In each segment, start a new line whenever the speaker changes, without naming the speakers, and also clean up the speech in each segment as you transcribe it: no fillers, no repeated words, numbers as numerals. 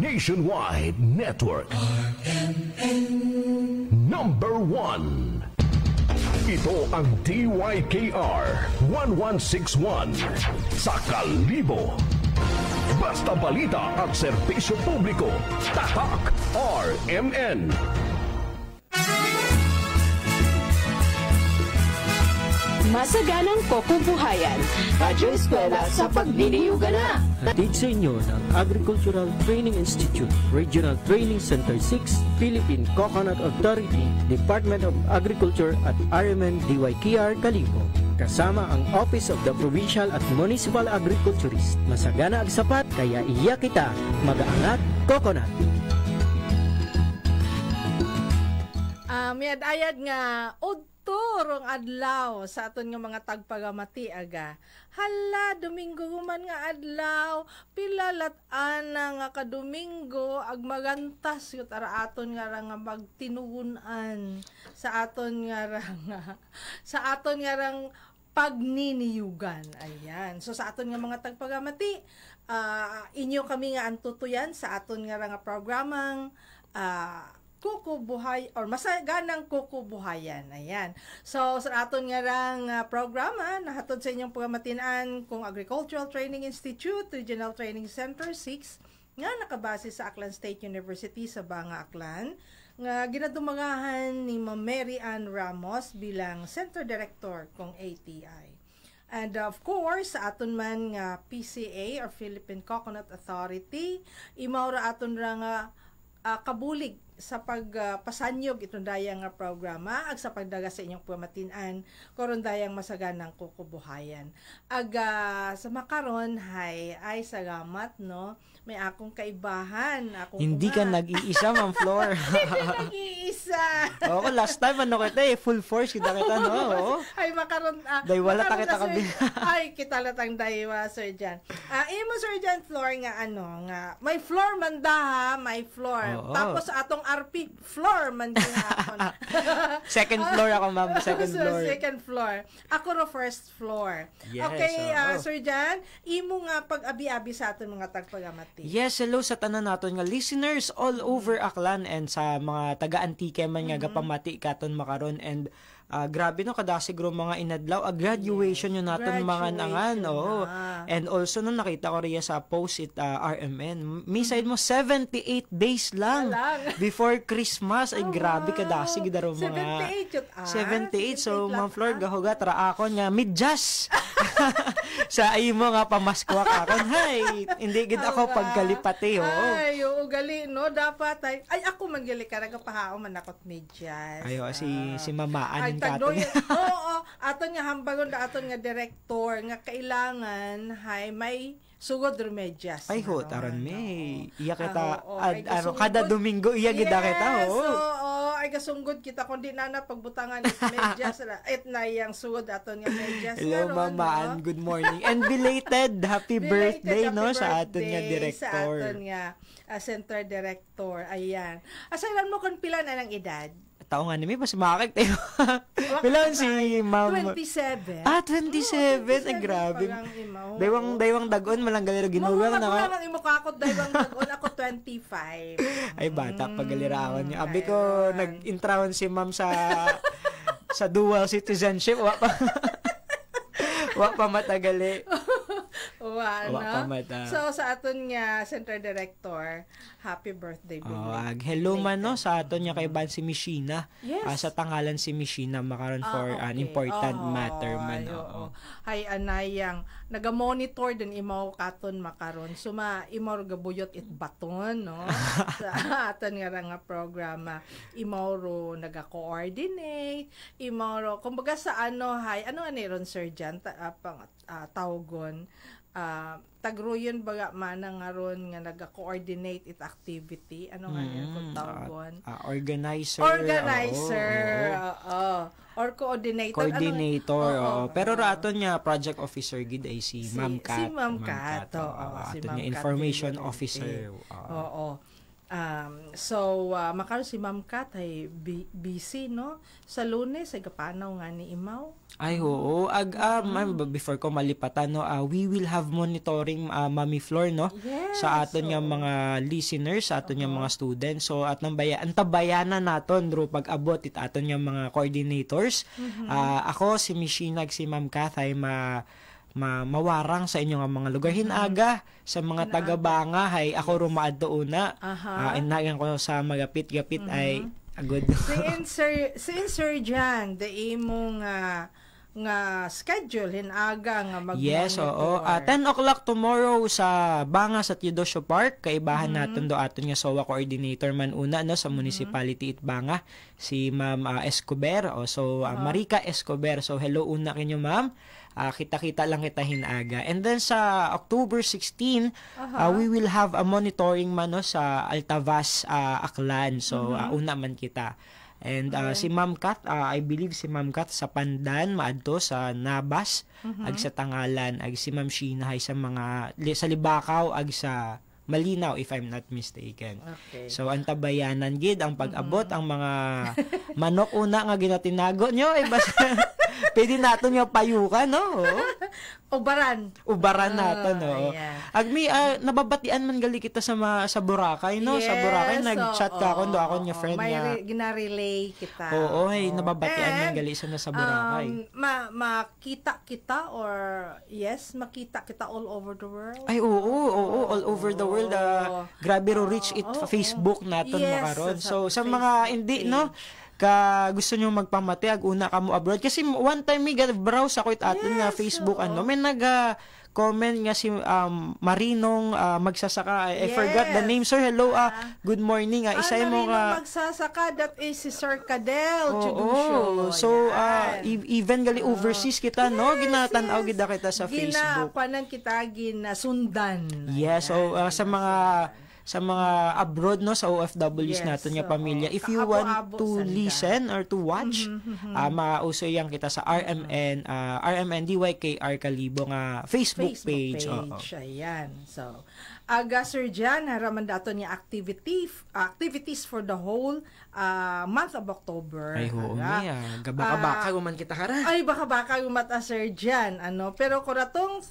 Nationwide Network. Number 1. Ito ang DYKR 1161 sa Kalibo. Basta balita at serbisyo publiko. Tatak RMN.
Masaganang Kokobuhayan, Radyo Eskwela sa Pagdiniyugan na!
Hatid sa inyo ng Agricultural Training Institute, Regional Training Center 6, Philippine Coconut Authority, Department of Agriculture at RMN DYKR Kalibo. Kasama ang Office of the Provincial at Municipal Agriculturist. Masagana ag sapat, kaya iya kita mag-aangat coconut.
Miad-ayad nga, turong adlaw sa aton nga mga tagpagamati aga. Hala, Domingo man nga adlaw, pilalat ana nga kadomingo ag magantas yut ara aton nga nga magtinuunan sa aton nga pagniniyugan. Ayan. So sa aton nga mga tagpagamati, inyo kami nga antutuyan sa aton nga programang kukubuhay or masaganang kukubuhayan. Ayan. So, sa aton nga rang programa, nahatod sa inyong pagamatinan kung Agricultural Training Institute, Regional Training Center 6, nga nakabase sa Aklan State University sa Banga, Aklan, nga ginadumagahan ni Ma'am Mary Ann Ramos bilang Center Director kung ATI. And of course, sa aton man nga PCA or Philippine Coconut Authority, imaura aton ra nga kabulig sa pagpasanyog itong dayang programa ag sa pagdaga sa inyong pamatinan karon dayang masaganang kukubuhayan. Sa makaron ay salamat no. May akong kaibahan.
Hindi ka nag-iisa, Ma'am Flor.
Hindi nag-iisa.
Oo, last time full force kita no.
Ay makaron
day wala ta kita kabi.
Ay kita latang daywa Sir Jan. Imo Sir Jan Flor nga nga may floor man da ha, may floor. Tapos atong RP floor man gihapon.
Second floor ako, Ma'am,
second floor. Ako ro first floor.
Yes,
okay, Sir Jan, imo nga pag-abi-abi sa aton mga tagpagamati.
Yes, hello sa tanan naton nga listeners all over Aklan and sa mga taga-Antique man nga gapamati katon makaron and grabe no kada siguro mga inadlaw graduation yun naton mga nangan and also no nakita ko riya sa post RMN side mo 78 days lang before Christmas ay grabe kada sig daro mga 78 so Ma'am Flor gahugat ra ako nga midjas sa imo nga pamasko akon hay hindi gid ako pagkalipati
ay gali no dapat ay ako mangali ka pahaon man akot midjas
ayo si mamaan
oo, aton nga hambagon da aton nga director nga kailangan may sugod remedias.
Ay ho, taron me. Iya kita kada Domingo iya gid kita
ay kasunggod kita kundi na pagbutangan it medyas et na yang sugod aton nga medyas.
Hello Mama, good morning and belated happy birthday no sa aton nga director.
Sa aton nga center director. Ayan. Asalan mo kun pila na ng edad?
Tao nga namin, mas makakag tayo. Pilan si Ma'am?
27.
27? Ay, grabe. Daywang dagon, malang galero ginugang na.
Mga imo kakot, daywang dagon, ako 25.
Ay, bata, paggalirawan niya. Abi ko, nag-intrawan si Ma'am sa dual citizenship. Wa pa matagali.
So sa aton nga center director, happy birthday
hello man no sa aton nga kay Ban si Mishina. Sa tangalan si Mishina makaron for an important matter man.
Hay anayang naga-monitor din imaw katon makaron. Suma imaw gabuyot it baton no sa aton nga programa. Imaw ro naga-coordinate, imaw ro kumbaga sa ano ron Sir Jan tawgon tagruyon baga mana nga ron nga naga-coordinate it activity ano nga yan kung tawgon
organizer
or coordinator
pero raton nga project officer gid ay si Ma'am Kat
si Ma'am Kat
aton nga information officer
Makaroon si Ma'am Kat ay busy, no? Sa Lunes ay kapanaw nga ni Imaw.
Ay, oo. Ma'am, before ko malipatan, no, we will have monitoring, Mami Flor, no?
Yes.
Sa aton nga mga listeners, sa aton nga mga students. So, at antabayanan naton, Drew, pag-abot it aton nga mga coordinators. Ako, si Mishinag, si Ma'am Kath, ay mawarang sa inyong mga lugar. Hinaga sa mga taga-banga, ay ako rumaad doona. Inagang ko sa magapit-gapit ay agad.
Si Sir Jan, the imong nga schedule hinaga nga mag-monitor.
Yes, oo. 10 o'clock tomorrow sa Banga sa Teodosio Park. Kaibahan natin do aton nga SOA coordinator man una, no, sa municipality it Banga, si Ma'am Escobar. Marica Escobar. So hello una kinyo, ma'am. Kita-kita lang kita hinaga. And then sa October 16, we will have a monitoring man, no, sa Altavas, Aklan. So una man kita. And si Ma'am Kat, I believe si Ma'am Kat sa Pandan, maadto sa Nabas, ag sa Tangalan, ag si Ma'am Sheena ay sa sa Libakaw, ag sa Malinaw, if I'm not mistaken.
Okay.
So, antabayanan gid ang pag-abot, ang mga manok una nga ginatinago nyo, ay basta pwede natin yung payukan, no? Ubaran natin, no?
Yeah.
Agmi, nababatian man gali kita sa Boracay, no?
Yes,
sa Boracay, nag-chat ka ako, ako niya friend niya.
Gina-relay kita.
Oo, nababatian man gali sa Boracay.
Makita kita makita kita all over the world.
Ay, oo, all over the world. Grabe ro reach it Facebook natin makaron. So, sa mga hindi, no? Gusto nyo magpamati, una ka mo abroad. Kasi one time may browse ako aton nga Facebook, may comment nga si Marinong magsasaka. I forgot the name, sir. Hello, good morning. Isa mo
magsasaka, that is si Sir Cadel.
So, even gali overseas kita, no? Ginatanaw gida kita sa Facebook.
Ginapanan kita, ginasundan.
Yes, so sa mga abroad, no, sa OFWs natin nga pamilya, if you want to listen or to watch, mausoyan kita sa RMN DYKR Kalibo nga Facebook page.
Ayan. So, Sir Jan, haraman dato niya activities for the whole month of October.
Ay, oo, baka guman kita hara.
Ay, baka gumata, Sir Jan. Pero kuratong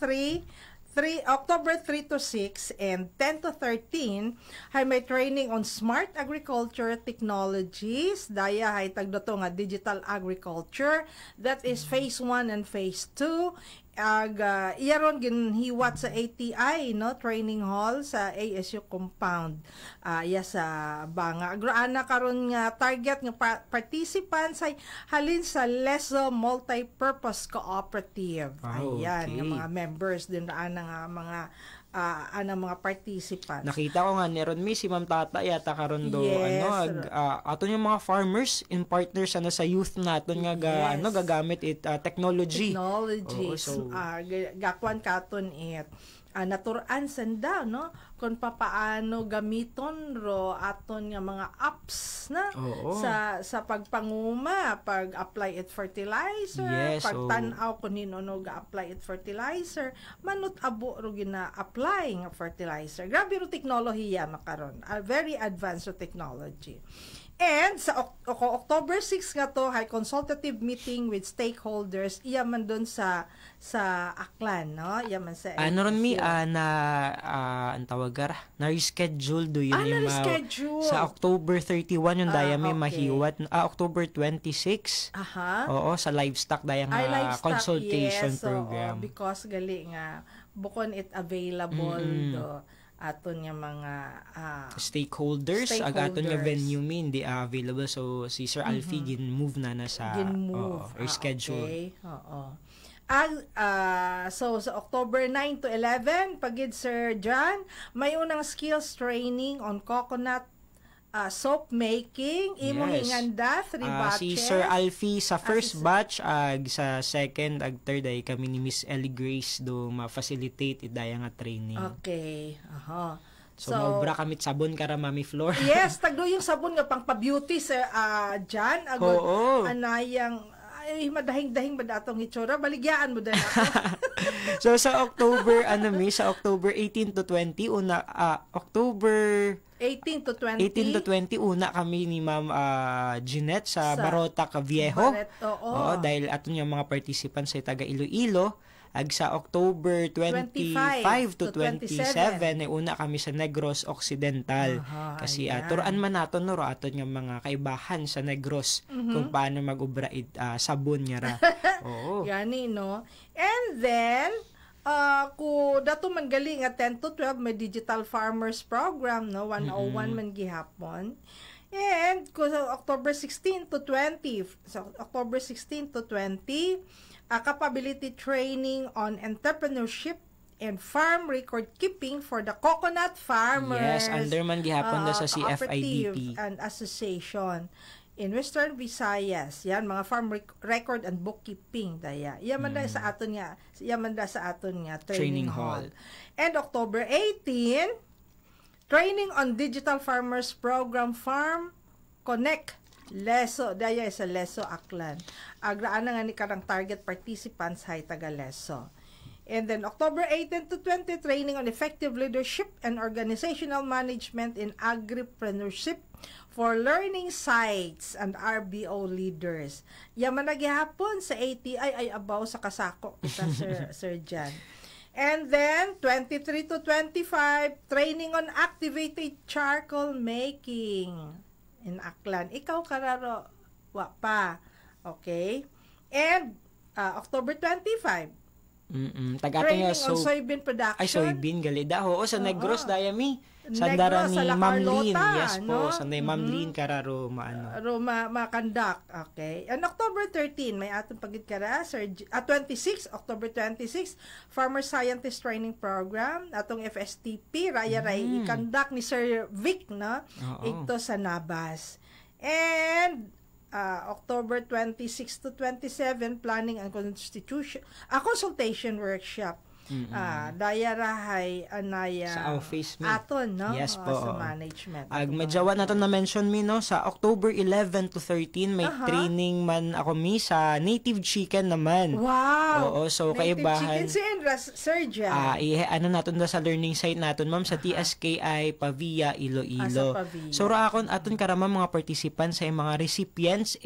October 3 to 6 and 10 to 13 hay may training on smart agriculture technologies. Daya hay tagdato nga digital agriculture. That is phase 1 and phase 2. Iyaron ginhiwat sa ATI, no, training hall sa ASU compound sa Banga. Agroana karon nga target nga participants ay halin sa Leso Multi-Purpose Cooperative. Ayan, nga mga members din na mga mga participants.
Nakita ko nga neron si Ma'am Tata yata karon do aton yung mga farmers in partners sa youth naton nga gagamit technology.
Gakuan katon naturan sanda, no, kung papaano gamiton ro aton nga mga apps na sa pagpanguma, pag-apply it fertilizer, pagtanaw kung no ga-apply it fertilizer, manut abo ro gina-apply nga fertilizer. Grabe ro teknolohiya makaron, very advanced ro technology. And sa October 6 nga to, hay consultative meeting with stakeholders, iya man doon sa Aklan, no? Iya man sa
ron ang tawagar, na-reschedule do yun yung sa October 31 yung daya may mahiwat, October 26. Oo, sa livestock daya nga consultation program.
Because gali nga bukon it available do aton nga mga
stakeholders. Aton nga venue hindi available, so si Sir Alfie gin-move na sa reschedule. So sa October 9 to 11 pagid Sir John may unang skills training on coconut soap making, imong hinganda 3 batches. Si Sir Alfie sa first batch, sa second ag third ay kami ni Miss Ellie Grace do ma-facilitate idaya nga training.
Okay.
So mobra kamit sabon kara Mami Flor.
Yes, tagdo yung sabon nga pang pa-beauty sa Jan agud anayang ay madahing-dahing ba datong itsura? Baligyaan mo din ako.
So sa October, sa October 18 to 20, October
18 to 20.
Una kami ni Ma'am Jeanette sa Barota Caviejo. Oo, dahil aton yung mga participants sa taga Iloilo. Ag sa October 25 to 27, una kami sa Negros Occidental. Kasi turuan man naton no aton yung mga kaibahan sa Negros kung paano mag-ubra sabon nga ra. Oo.
Gani no. And then ku dato man gali nga 10 to 12 may digital farmers program no 101 man gihapon. And ku sa October 16 to 20, so October 16 to 20 capability training on entrepreneurship and farm record keeping for the coconut farmers.
Yes, under man gihapon sa CFIDP
and association in Western Visayas. Yan mga farm record and bookkeeping daya. Yan man da sa aton nga training hall. And October 18 training on digital farmers program Farm Connect Leso, daya sa Leso Aklan. Agraan na nga ni karang target participants hay taga Leso. And then October 18 to 20, training on effective leadership and organizational management in agripreneurship for learning sites and RBO leaders. Yaman na gihapon sa ATI ay abaw sa kasako kita Sir Jan. And then 23 to 25, training on activated charcoal making in Aklan. Ikaw kararo wa pa. Okay? And October 25,
training
on soybean production.
Ay, soybean galida. Oo, sa Negros dayami. Sa dara ni Ma'am Lynn. Yes po, sa Ma'am Lynn kararo
makandak. Okay. And October 13, may atong pagit kara, 26, October 26, Farmer Scientist Training Program, atong FSTP, raya-ray ikandak ni Sir Vic, no? Ito sa Nabas. And October 26 to 27, planning and consultation workship. Daya rahay anaya
sa office mi
aton no.
Yes po,
sa management.
Madyawa naton na mention mi no sa October 11 to 13 may training man ako mi sa native chicken naman.
Wow.
Oo, so
native
kaibahan
chicken surgeon.
ano naton da sa learning site naton ma'am sa TSKI Pavia Iloilo. So raakon aton karama mga participants sa mga recipients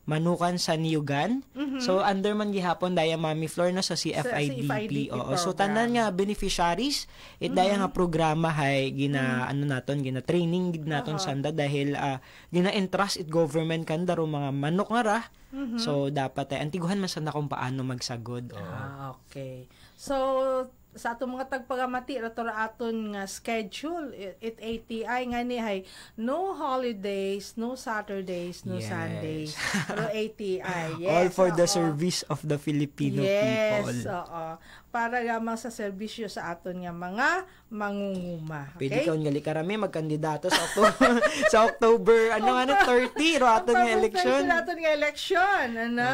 manukan sa Niyugan. So under man gihapon daya Mami Flor na sa CFIDP. Oo. So tanan nga beneficiaries daya nga programa hay gina training gid naton sanda dahil gina entrust it government kan daro mga manok nga ra. So dapat antiguhan man sanda kung paano magsagod.
Okay. So sa atong mga tagpagamati rato ra aton nga schedule it ATI nga ni hay no holidays, no Saturdays, no Sundays. Pero ATI, yes.
All for the service of the Filipino people.
Yes, oo. Para lamang sa serbisyo sa aton nga mga mangunguma. Okay?
Pwede kaon gali karami magkandidato sa October sa October 30 ro aton nga election.
Aton nga election, ano?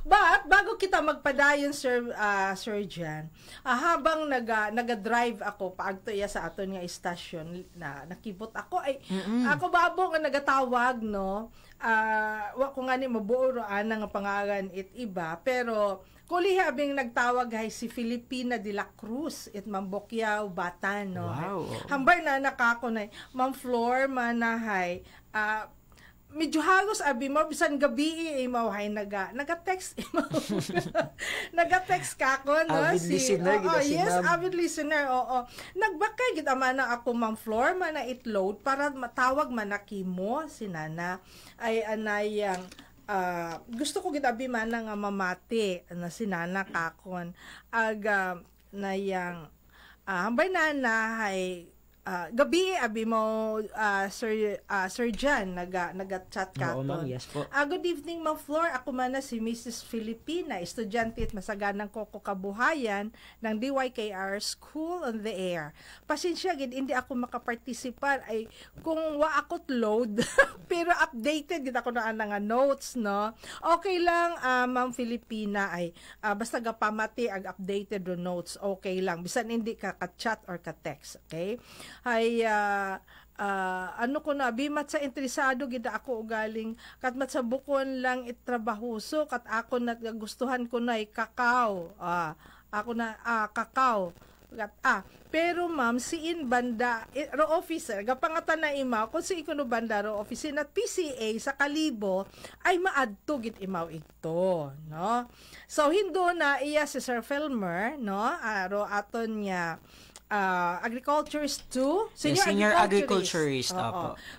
But bago kita magpadayon Sir Jan, habang naga-drive ako paagto iya sa aton nga istasyon na nakibot ako ay ako babo nga nagatawag no. Wa ko nga ni mabuo ana nga pangalan iba pero kuli habing nagtawag hay si Filipina de la Cruz it Mambokyaw Batan no.
Wow.
Hambay na nakako na Ma'am Flor manahay medyo hagos abi mo bisan gabi hay naga-text naga-text ka ko no
avid listener
yes avid listener nagbakay gid amana ako Ma'am Flor man na itload para matawag manakimo si nana ay anayang gusto ko gid abi man nga mamati na si nana kakon nayang hambay nana hay gabi abi mo Sir Jan naga-chat ka.
Oo, ma'am, yes po.
Good evening Ma'am Flor, ako man na si Mrs. Filipina, estudyante at masaganang koko kabuhayan ng DYKR School on the Air. Pasensya gid hindi ako makapartisipar ay kung wa akot load pero updated gid ako na nga notes no. Okay lang Ma'am Filipina ay basta gapamati ag updated ro notes okay lang bisan hindi ka ka-chat or ka-text, okay? hay ano ko na bimat sa interesado gid ako ugaling kat mat sa bukon lang itrabahuso kat ako nagagustuhan ko na kakao. Ako na kakao. Pero ma'am, siin banda, ro officer, gapangatan na imaw, kung si ikuno banda ro officer at PCA sa Kalibo, ay maadto git imaw ito, no? So, hindo na iya si Sir Felmer, no? Ro aton niya, agriculturist 2,
senior agriculturist.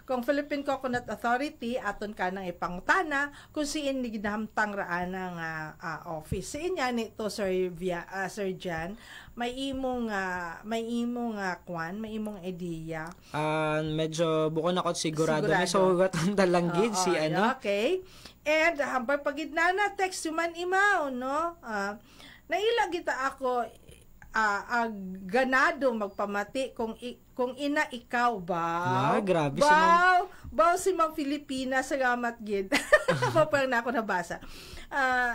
Kung Philippine Coconut Authority, aton ka nang ipangutana, kung siin ni ginamtang raan ng office. Siin niya nito, Sir Jan, may imong ideya.
Medyo bukon ako sigurado. May sugatan talanggid si ano.
Okay. And hambay pagidnana text human imaw, no? Naila kita ako ganado magpamati kung ina ikaw ba.
Grabe
si Mang Filipina salamat gid. Parang na ako nabasa.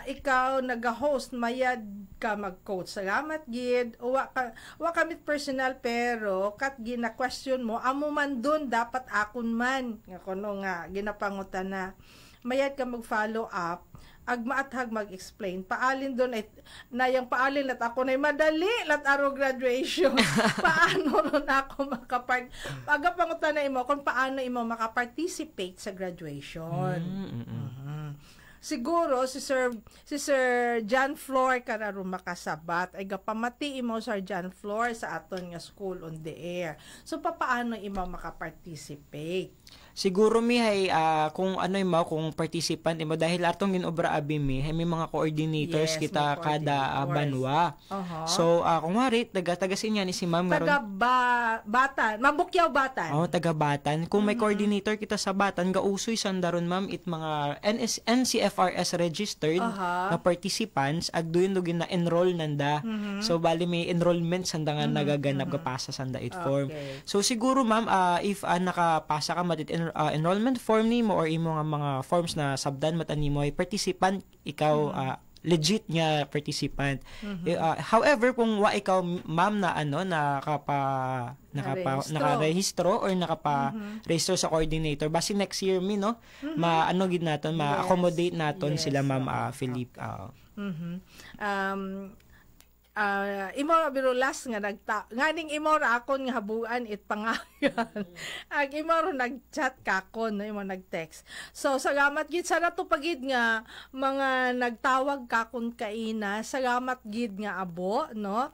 Ikaw naga-host mayad ka mag-coach. Salamat gid. Wa kami personal pero kat gina question mo amo man dun dapat akon man. Kuno nga ginapangutan na mayad ka mag-follow up agmaathag mag-explain. Paalin doon ay nayang paalin lat ako na madali lat aro graduation. Paano ron ako pagapangutan na imo kung paano imo makaparticipate sa graduation. Siguro si Sir John Flor kararo makasabat ay gapamati imo Sir John Flor sa aton nga school on the air. So paano imo makaparticipate?
Siguro hay kung ano mo kung participant mo dahil atong ginobra abi hay may mga coordinators kita kada banwa. So kung mari taga-sin ni si Ma'am
Batan, Mambukyaw Batan.
Taga Batan. Kung may coordinator kita sa Batan gausoy sandaron ma'am it mga NCFRS registered na participants agduyon lugin na enroll nanda. So bali may enrollment sanda nga nagaganap gapasa sanda it form. So siguro ma'am if nakapasa ka matit enrollment form nimo or imo nga mga forms na sabdan matan nimo ay participant ikaw legit nga participant. However kung wa ikaw ma'am na nakarehistro or nakapa-register sa coordinator basi next year gid naton ma-accommodate naton sila ma'am Philip. Imo biro last nga nganing imo ra akon nga habuan it pangayon. Ag imo ro nag-chat kakon imo nag-text. So salamat gid sa nato pagid nga mga nagtawag kakon kaina. Salamat gid nga abo no.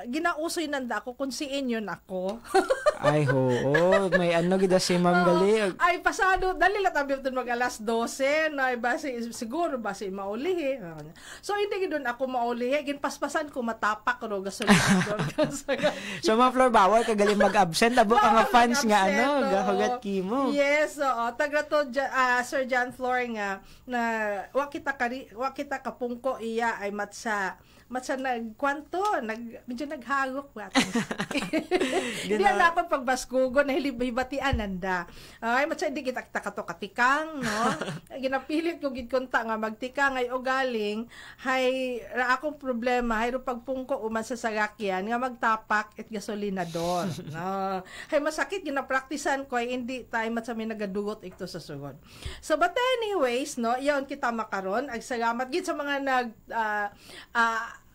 Ginausoy nanda ako kung siin yun ako. Ay may gid si Ma'am Gali.
Ay pasado dali la tabi mag alas 12 na basi siguro basi maulihi. So hindi gid ako maulihi ginpaspasan ko matapak ro gasolina.
So Ma'am Flor bawal ka gali mag-absent abo ka nga fans nga gahugat kimo.
Yes, taga to Sir John Flor nga na wa kita kapungko iya ay matsa nagkwanto, medyo naghagok ba? Hindi na ako pagbaskugo na hilibatian nanda. Ay, matsa hindi kita katikang, no? Ginapilit ko gidkonta nga magtikang ay ugaling, hay ra akong problema, hay ro pagpungko uman sa sasakyan nga magtapak at gasolinador. No? Hay masakit ginapraktisan ko ay hindi tayo matsa may nagadugot ito sa sugod. So but anyways, no, iyon kita makaron. Ag salamat gid sa mga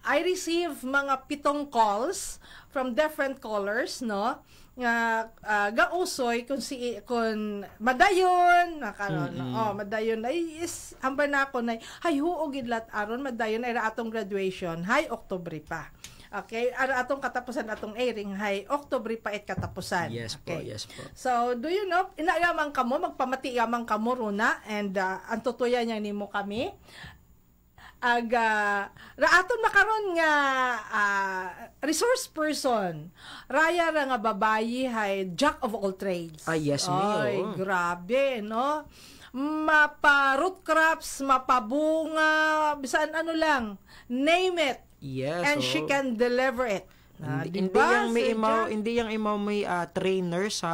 I receive mga 7 calls from different callers, no? Nga gausoy kung madayon nakaron madayon ay is ambay na ako na hay huog gidlat aron madayon ay ra atong graduation hay Oktubre pa. Okay, atong katapusan atong airing hay Oktubre pa katapusan.
Yes po, yes po.
So, do you know, inayaman kamo magpamati yamang kamo runa and ang tutuyan niya nimo kami. Raaton makaron nga resource person raya ra nga babayi hay jack of all trades.
Yes
ay grabe no mapa root crops mapabunga bisan ano lang name it.
Yes,
and she can deliver it.
Hindi yang imaw may trainer sa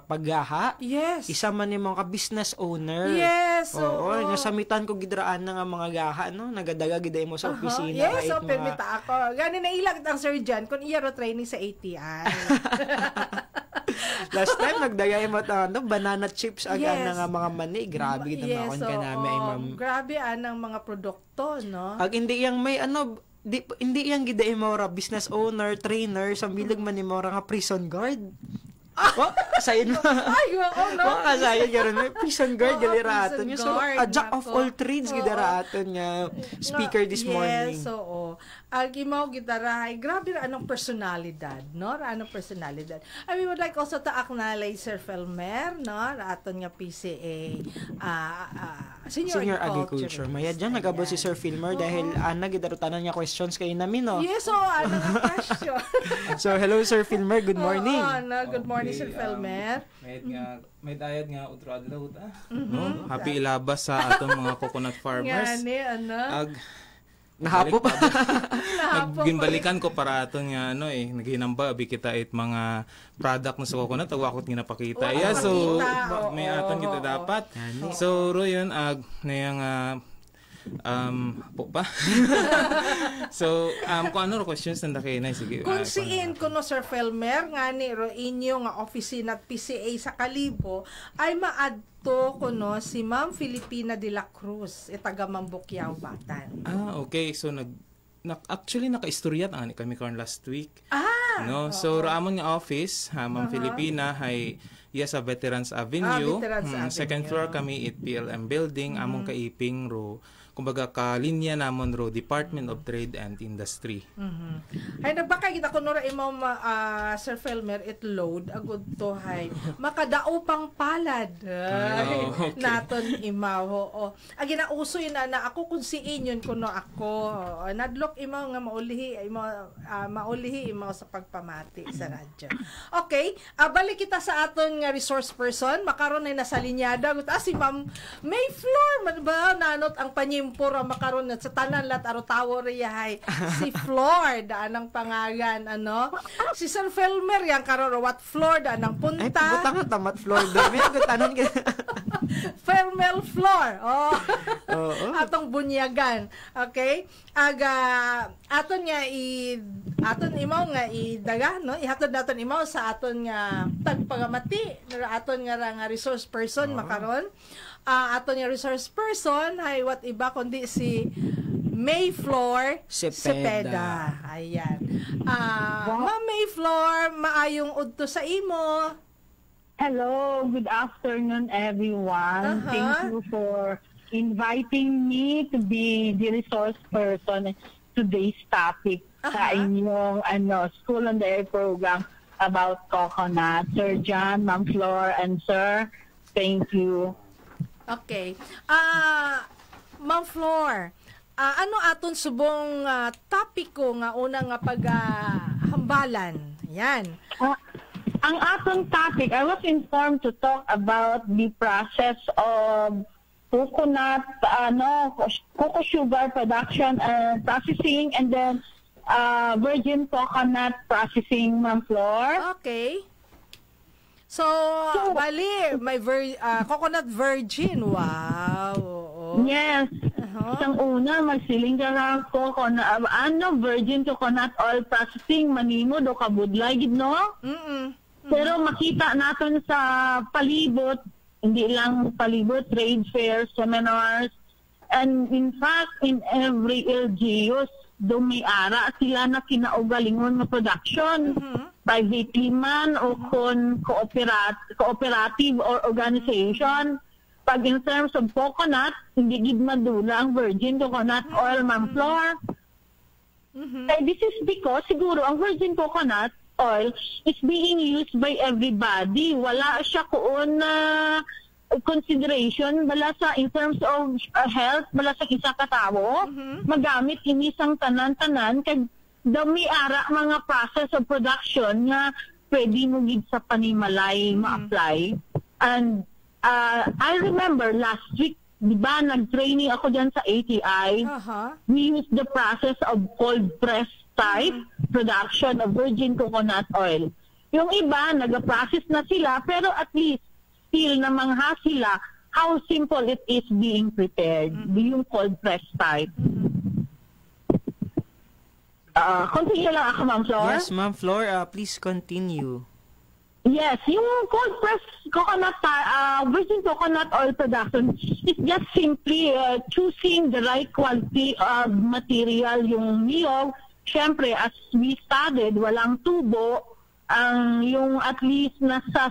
paggaha.
Yes.
Isa man imong ka business owner.
Yes.
Oo, nasamitan ko gidraan na nga mga gaha no, nagadaga gid mo sa opisina.
Yes, so permita ako. Gani na ilag ang Sir John kun iya ro training sa ATI.
Last time nagdagay mo banana chips aga na nga mga mani, grabe gid naman ka nami ay ma'am.
Grabe anang mga produkto no.
Ag hindi yang may hindi yang gid imora business owner, trainer, sa bilag man imora nga prison guard. Sayon mo.
Ay, no.
Sayon garon may prison guard galiraton. So, a jack of all trades gidaraton nga speaker this morning.
Yes, oo. Imaw gitara, grabe ra anong personalidad, no? Anong personalidad. We would like also to acknowledge Sir Felmer, no? Aton nga PCA Senior Agriculture.
Maya dyan, nagabot si Sir Felmer dahil nagdarutanan niya questions kayo namin, no?
Yes, ano nga question?
So, hello Sir Felmer, good morning.
Good morning Sir Felmer.
May dayad nga utrad daw no? Happy ilabas sa atong mga coconut farmers.
Nahapo pa.
Nagbalikan ko para aton nga naghinamba abi kita it mga product na sa coconut awakot nga napakita. So may aton kita dapat. So ro yun nayang po pa. So kung ano ro questions nanda kay na sige.
Kung siin kuno Sir Felmer nga ni ro inyo nga opisina at PCA sa Kalibo ay maadto kuno si Ma'am Filipina de la Cruz taga Mambukyao Batan.
Okay. So actually naka-istoryat ani kami karon last week. No, so ramon nga office Ma'am Filipina hay sa Veterans Avenue. Second floor kami at PLM building among kaiping ro kumbaga kalinya namon ro Department of Trade and Industry.
Hay nagbaka kita kuno ra imaw Sir Felmer it load agud to hay makadao pang palad. Naton imaw agi na usoy na ako kun siin yun kuno ako nadlok imaw nga maulihi imaw sa pagpamati sa radyo. Okay, balik kita sa aton nga resource person makaron ay nasa linyada si Ma'am May Flor man ba nanot ang pura makaron sa tanan lat aro tawo riyahay si Flor daan ang pangalan si Sir Felmer yang karon what Flor daan ang punta ay
pabutang tamat Flor dami tanan
Fermel Flor atong bunyagan okay aton imaw nga idaga no ihatod naton imaw sa aton nga tagpagamati aton nga resource person makaron aton nga resource person hay what iba kundi si May Flor Cepeda. Ayan. Ma'am May Flor, maayong udto sa imo.
Hello, good afternoon everyone. Thank you for inviting me to be the resource person today's topic sa inyong School on the Air program about coconut. Sir John, Ma'am Flor, and Sir, thank you.
Okay. Ma'am Flor, ano aton subong topiko nga una nga paghambalan? Yan.
Ang aton topic, I was informed to talk about the process of coconut, cocoa sugar production and processing, and then virgin coconut processing, Ma'am Flor.
Okay. So bali, may coconut virgin. Wow.
Yes. Isang una, magsiling ka lang coconut, virgin coconut oil processing, manimo do kabudlay, gid no? Pero makita natin sa palibot, hindi lang palibot, trade fairs, seminars, and in fact, in every LGUs, dumiara sila na kinaugalingon ng production. Privately man o kon cooperative or organization. Pag in terms of coconut, hindi gid madula ang virgin coconut oil, Ma'am Flor. This is because siguro ang virgin coconut oil is being used by everybody. Wala siya kuon na consideration bala sa in terms of health bala sa isa ka tawo magamit ini sang tanan-tanan kag dami ara mga process of production nga pwede mo gid sa panimalay ma-apply. And I remember last week, di ba, nag-training ako dyan sa ATI. We used the process of cold press type production of virgin coconut oil. Yung iba, nag-process na sila, pero at least still namangha sila how simple it is being prepared. Yung cold press type. Continue lang ako, Ma'am Flor.
Yes, Ma'am Flor, please continue.
Yes, yung cold press coconut, virgin coconut oil production is just simply choosing the right quality of material. Yung niyog, syempre, as we studied, walang tubo. Yung at least nasa,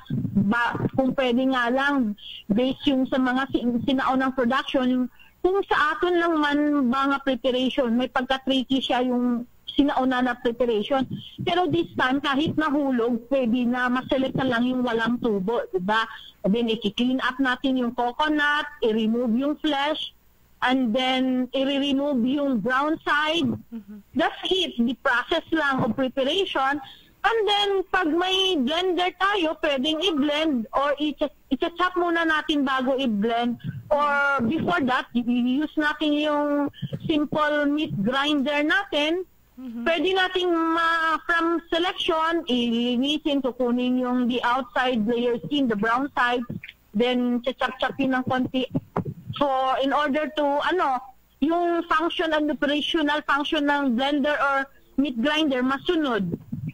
kung pwede nga lang, based yung sa mga sinaunang production, kung sa atin lang man mga preparation, may pagka-tricky siya yung sinauna na preparation. Pero this time, kahit nahulog, pwede na maselect na lang yung walang tubo, diba? And then, i-clean up natin yung coconut, i-remove yung flesh, and then, i-remove yung brown side. That's it. The process lang of preparation. And then, pag may blender tayo, pwedeng i-blend or i-chop muna natin bago i-blend. Or before that, i-use natin yung simple meat grinder natin. Pwede natin from selection, ilinisin, kukunin yung the outside layer skin, the brown side, then chop-chopin ng konti. So, in order to, yung function and operational function ng blender or meat grinder, masunod.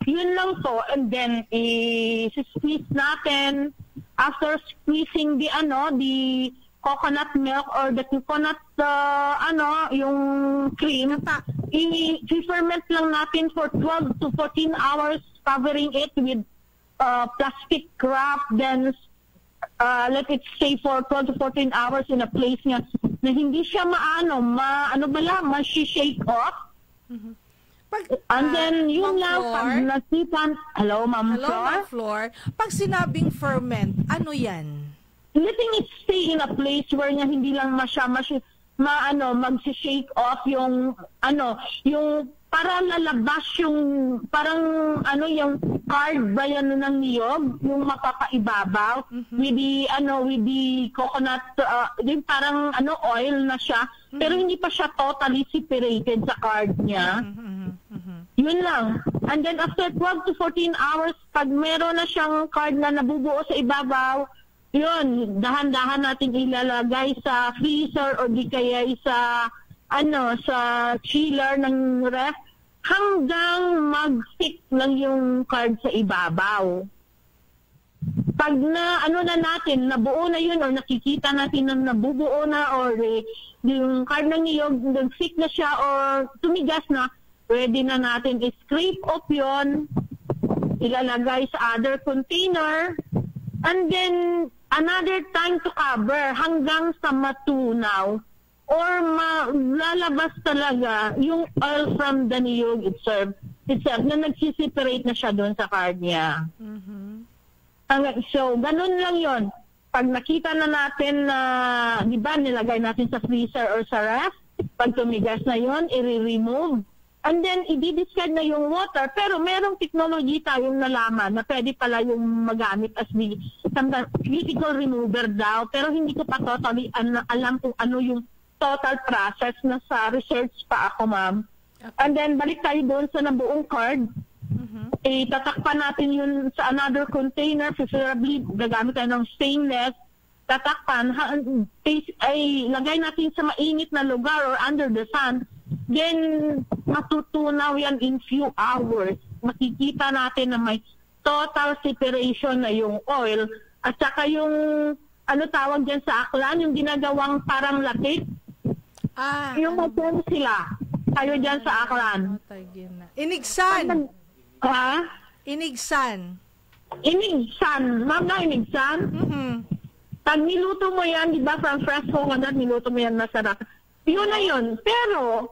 Yun lang po, and then i-squeeze natin. After squeezing the coconut milk or the coconut yung cream, i-ferment lang natin for 12 to 14 hours, covering it with plastic wrap, then let it stay for 12 to 14 hours in a place na hindi siya ma-shake off. And then, yun lang, pag nasipan, hello, Ma'am
Flor. Pag sinabing ferment, ano yan?
Letting it stay in a place where niya hindi lang mag-shake off yung, yung para lalabas yung, parang, yung card ba yan ng niyog, yung mapapaibabaw, with the coconut, yung parang, oil na siya, pero hindi pa siya totally separated sa card niya. Yun lang. And then after 12 to 14 hours, pag meron na siyang card na nabubuo sa ibabaw, yun, dahan-dahan natin ilalagay sa freezer o di kaya sa chiller ng ref hanggang mag-stick lang yung card sa ibabaw. Pag natin, nabuo na yun or nakikita natin na nabubuo na or yung card ng niyog, nag-stick na siya or tumigas na, pwede na natin i-scrape off yun, ilalagay sa other container, and then another time to cover hanggang sa matunaw or lalabas talaga yung oil from the niyog itself na nagsiseparate na siya doon sa card niya. So, ganun lang yon. Pag nakita na natin na, di ba, nilagay natin sa freezer or sa ref, pag tumigas na yon, i-remove. And then, i-discard na yung water, pero merong technology tayong nalaman na pwede pala yung magamit as the critical remover daw, pero hindi ko pa totally alam kung ano yung total process na sa research pa ako, ma'am. Okay. And then, balik tayo doon sa nabuong card. Tatakpan natin yun sa another container, preferably gagamit tayo ng stainless, tatakpan, lagay natin sa mainit na lugar or under the sun. Then, matutunaw yan in few hours. Makikita natin na may total separation na yung oil. At saka yung, tawag dyan sa aklan, yung ginagawang parang latik. Yung magpapos sila. Tayo dyan sa aklan.
Inigsan.
Inigsan. Ma'am na, inigsan? Pag niluto mo yan, di ba, from fresh coconut, niluto mo yan masarap. Yun na yun. Pero,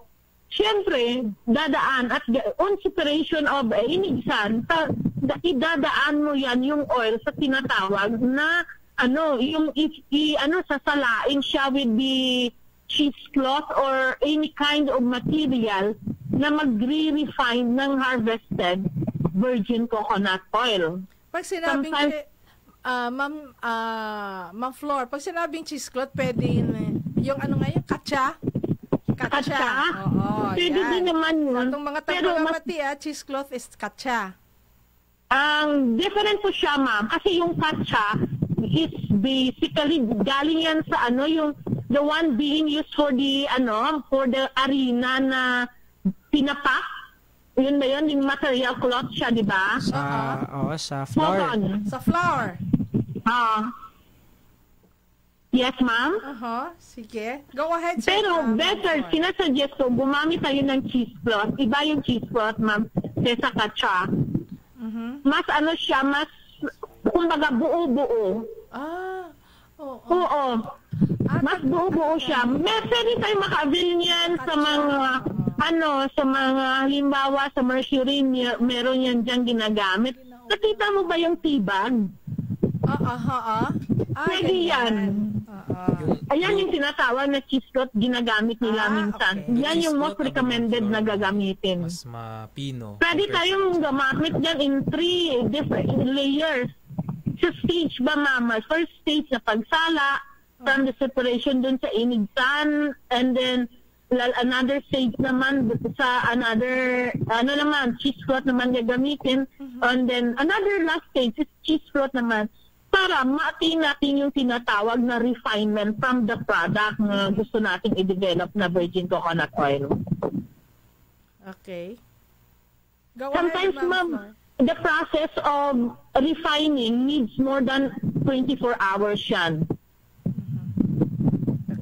siyempre, dadaan at on separation of inigsan, idadaan mo yan yung oil sa tinatawag na sasalain siya with the cheesecloth or any kind of material na mag-re-refine ng harvested virgin coconut oil.
Pag sinabing Ma'am Flor, pag sinabing cheesecloth, pwede yung katsa? Katsa. Oo,
Pwede
yan.
din naman yun.
Itong mga
Pero
tapagamati, cheesecloth is katsa.
Ang different po siya, ma'am, kasi yung katsa is basically galing yan sa yung the one being used for the arena na pinapak. Yun ba yun? Yung material cloth siya, di ba?
Sa floor.
Sa floor.
Yes, ma'am?
Sige. Go ahead, sir.
Pero better, sinasuggest ko, gumamit tayo ng cheesecloth. Iba yung cheesecloth, ma'am, sa katsa. Mas siya, mas, kumbaga, buo-buo. Oo. Mas buo-buo siya. Pwede tayo maka-avail niyan sa mga, sa mga, halimbawa, sa Mercury, meron yan dyan ginagamit. Nakita mo ba yung tibag? Pwede yan. Ayan yung tinatawag na cheesecloth ginagamit nila minsan. Yan yung most recommended na gagamitin.
Mas mapino.
Pwede tayong gamamit dyan in 3 different layers. Sa stage ba, mama? First stage na pagsala, from the separation dun sa inigsan, and then another stage naman sa another, cheesecloth naman gagamitin, and then another last stage is cheesecloth naman, para maatin natin yung tinatawag na refinement from the product na gusto nating i-develop na virgin coconut oil.
Okay.
Sometimes, ma'am, the process of refining needs more than 24 hours yan.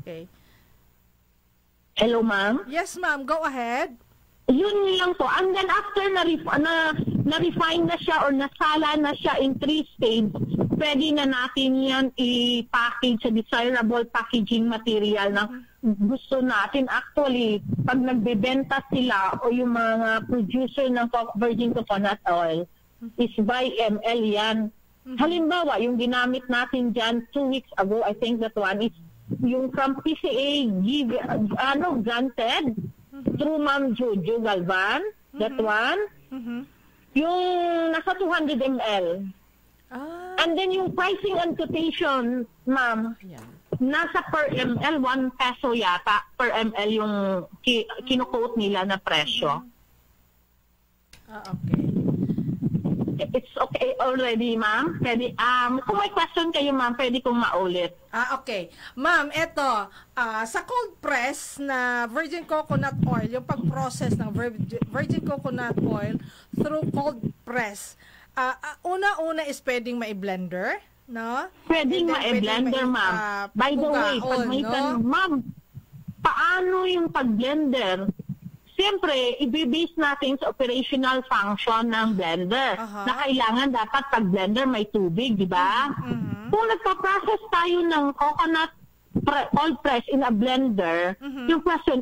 Okay.
Hello, ma'am?
Yes, ma'am. Go ahead.
Yun lang po. And then after na-refine na siya or nasala na siya in 3 stages, pwede na natin yan i-package sa desirable packaging material na gusto natin. Actually, pag nagbebenta sila o yung mga producer ng virgin coconut oil, is by ml yan. Halimbawa, yung ginamit natin dyan 2 weeks ago, I think that one is yung from PCA granted through Ma'am Jojo Galvan, that one. Yung nasa 200 ml. And then yung pricing and quotation, ma'am, nasa per ml, 1 peso yata per ml yung kinu-quote nila na presyo.
Okay.
It's okay already, ma'am. Pwede, kung may question kayo, ma'am, pwede kong maulit.
Okay. Ma'am, eto, sa cold press na virgin coconut oil, yung pag-process ng virgin coconut oil through cold press, una-una is pwedeng ma-blender, no?
Pwedeng ma-blender, ma'am. By the way, pag may ma'am, paano yung pag-blender? Siyempre, i-base natin sa operational function ng blender. Na kailangan dapat pag-blender may tubig, di ba? Kung nagpa-process tayo ng coconut cold press in a blender, yung question,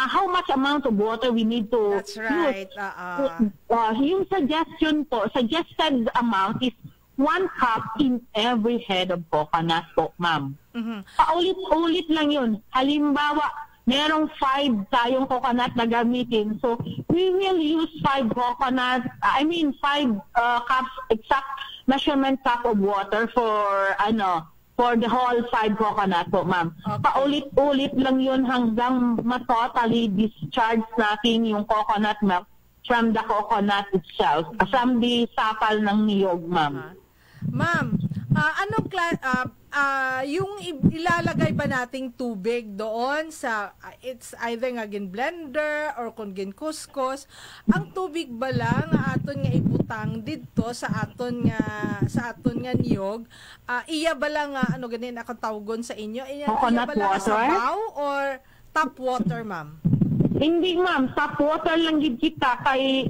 how much amount of water we need to
That's right.
Yung suggested amount is 1 cup in every head of coconut po, ma'am. Paulit-ulit lang yun. Halimbawa, merong 5 tayong coconut na gamitin. So, we will use 5 cups, exact measurement cup of water for the whole 5 coconut po, ma'am. Okay. Paulit-ulit lang yun hanggang matotally discharge natin yung coconut milk from the coconut itself. From the sapal ng niyog, ma'am.
Ma'am, yung ilalagay ba nating tubig doon sa it's either nga gin blender or kung gin kuskus, ang tubig ba lang aton nga ibutang didto sa aton nga niyog, iya ba lang ganin akong tawgon sa inyo, iya ba lang sabaw or tap water, ma'am?
Hindi, ma'am. Tap water lang gid kita kay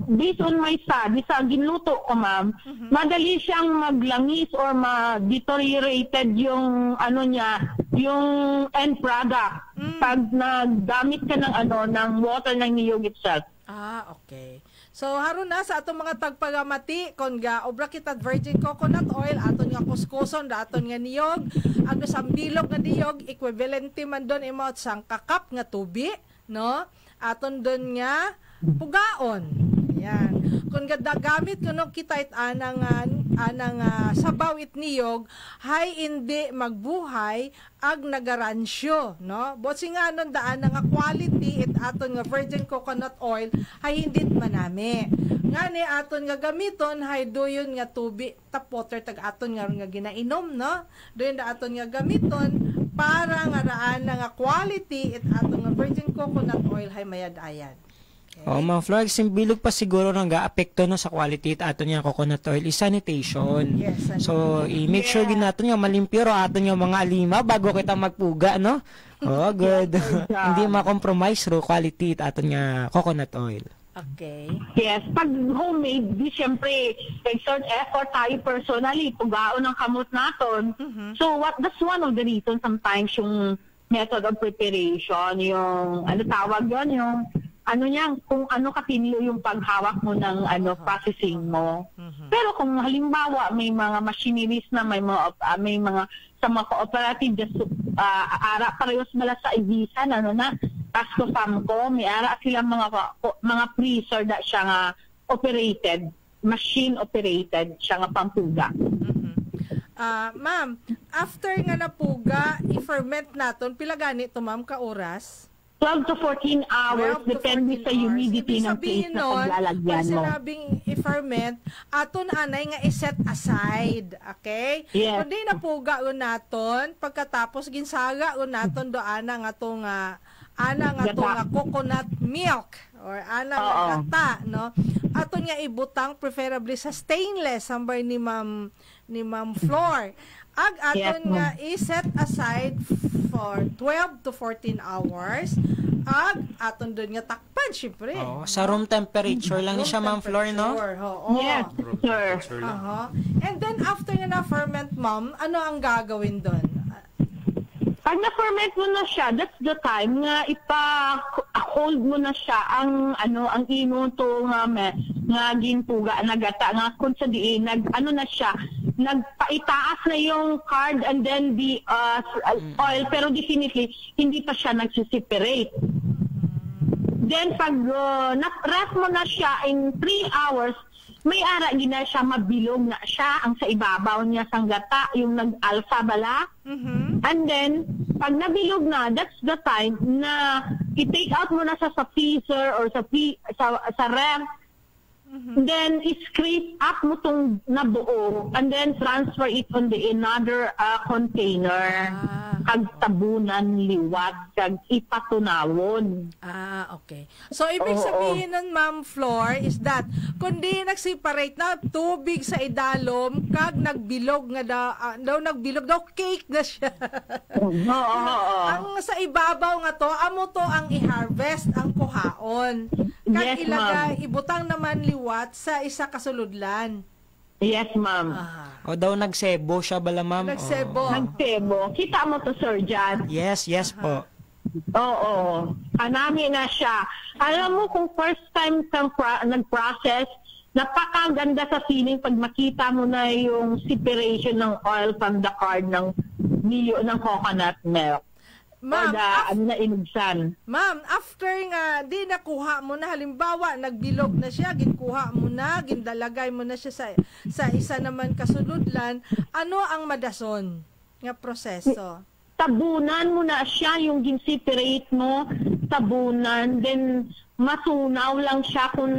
based on my study sa ginluto ko, ma'am. Madali siyang maglangis or ma-deteriorated yung yung end product pag naggamit ka ng water ng niyog itself.
Okay. So haron na sa atong mga tagpagamati kon ga obra kita virgin coconut oil aton nga kuskuson aton nga niyog, ang sambilog nga niyog equivalent man don imot sang kakap nga tubi, no? Aton doon nga pugaon. Yan. kung gamit kuno kita it anang sabaw it niyog hay hindi magbuhay ag nagaransyo, no? Botsi nga nun daan nga quality it aton nga virgin coconut oil hay hindi manami. Nga ni aton nga gamiton hay doyon nga tubig tap water tag aton nga ginainom, no? Doyon da aton nga gamiton para nga raan nga quality it aton nga virgin coconut oil hay mayad-ayad.
Oh, Ma'am Flor, simbilog pa siguro nang ga-apekto no sa quality at aton nga coconut oil is sanitation.
Yes, sanitation.
So, i-make sure din natin nga malimpyo ro aton nga mga alima bago kita magpuga, no? Oh, good. Hindi ma-compromise ro quality at aton nga coconut oil.
Okay.
Yes, pag homemade, di siyempre, exert effort tayo personally, pugaon ng kamot naton. So, that's one of the reasons sometimes yung method of preparation, yung, ano tawag yun, yung, ano niya, kung ano kapinyo yung paghawak mo ng processing mo. Pero kung halimbawa may mga machineries na may mga sa mga cooperative ara parehas mala sa ibisan na Pasco Famco, may ara sila mga freezer na siya nga operated, machine operated siya nga pampuga.
Ma'am, after nga napuga, i-ferment naton pila ganito ma'am ka oras?
12 to 14 hours, depende sa humidity ng place na paglalagyan mo.
Sinabing i-ferment, aton anay nga i-set aside. Okay?
Yes.
Kundi napuga o naton, pagkatapos ginsaga o naton doana nga itong coconut milk or nga gata, no? Aton nga ibutang preferably sa stainless, sambay ni Ma'am Flor. Aton nga i-set aside for 12 to 14 hours. Aton doon nga takpan, syempre.
Sa room temperature lang ni siya, Ma'am Flor, no?
Yes, sir.
And then after nga na-ferment, Ma'am, ano ang gagawin doon?
Pag na-ferment mo na siya, that's the time nga ipa-hold mo na siya ang inuto nga ginpuga na gata nga kung sa diin na siya nagpaitaas na yung card and then the oil, pero definitely hindi pa siya nagsiseparate. Then pag na-rest mo na siya in 3 hours, may ara gina siya mabilog na siya ang sa ibabaw niya sang gata yung nag-alpha bala. And then pag nabilog na, that's the time na i-take out mo na sa freezer or sa ref. Then i-scrape up mo tong nabuo and then transfer it on the another container. Kag tabunan liwat kag ipatunawon.
Okay. So ibig sabihin nun, Ma'am Flor, is that kundi nag-separate na tubig sa idalom kag nagbilog nga nagbilog daw cake na siya. Ang sa ibabaw nga to, amo to ang i-harvest ang kuhaon. Kag ilagay ibutang naman liwat sa isa kasuludlan.
Yes, ma'am.
O daw nagsebo siya bala, ma'am?
Nagsebo.
Kita mo to, Sir John?
Yes po.
Oo. Anami na siya. Alam mo, kung first time kang nag-process, napakaganda sa feeling pag makita mo na yung separation ng oil from the card ng coconut milk.
Ma'am,
Ma'am,
after nga di nakuha mo na, halimbawa nagbilog na siya, ginkuha mo na, gindalagay mo na siya sa isa naman kasuludlan, ano ang madason nga proseso?
Tabunan mo na siya, yung gin-separate mo, tabunan, then masunaw lang siya kung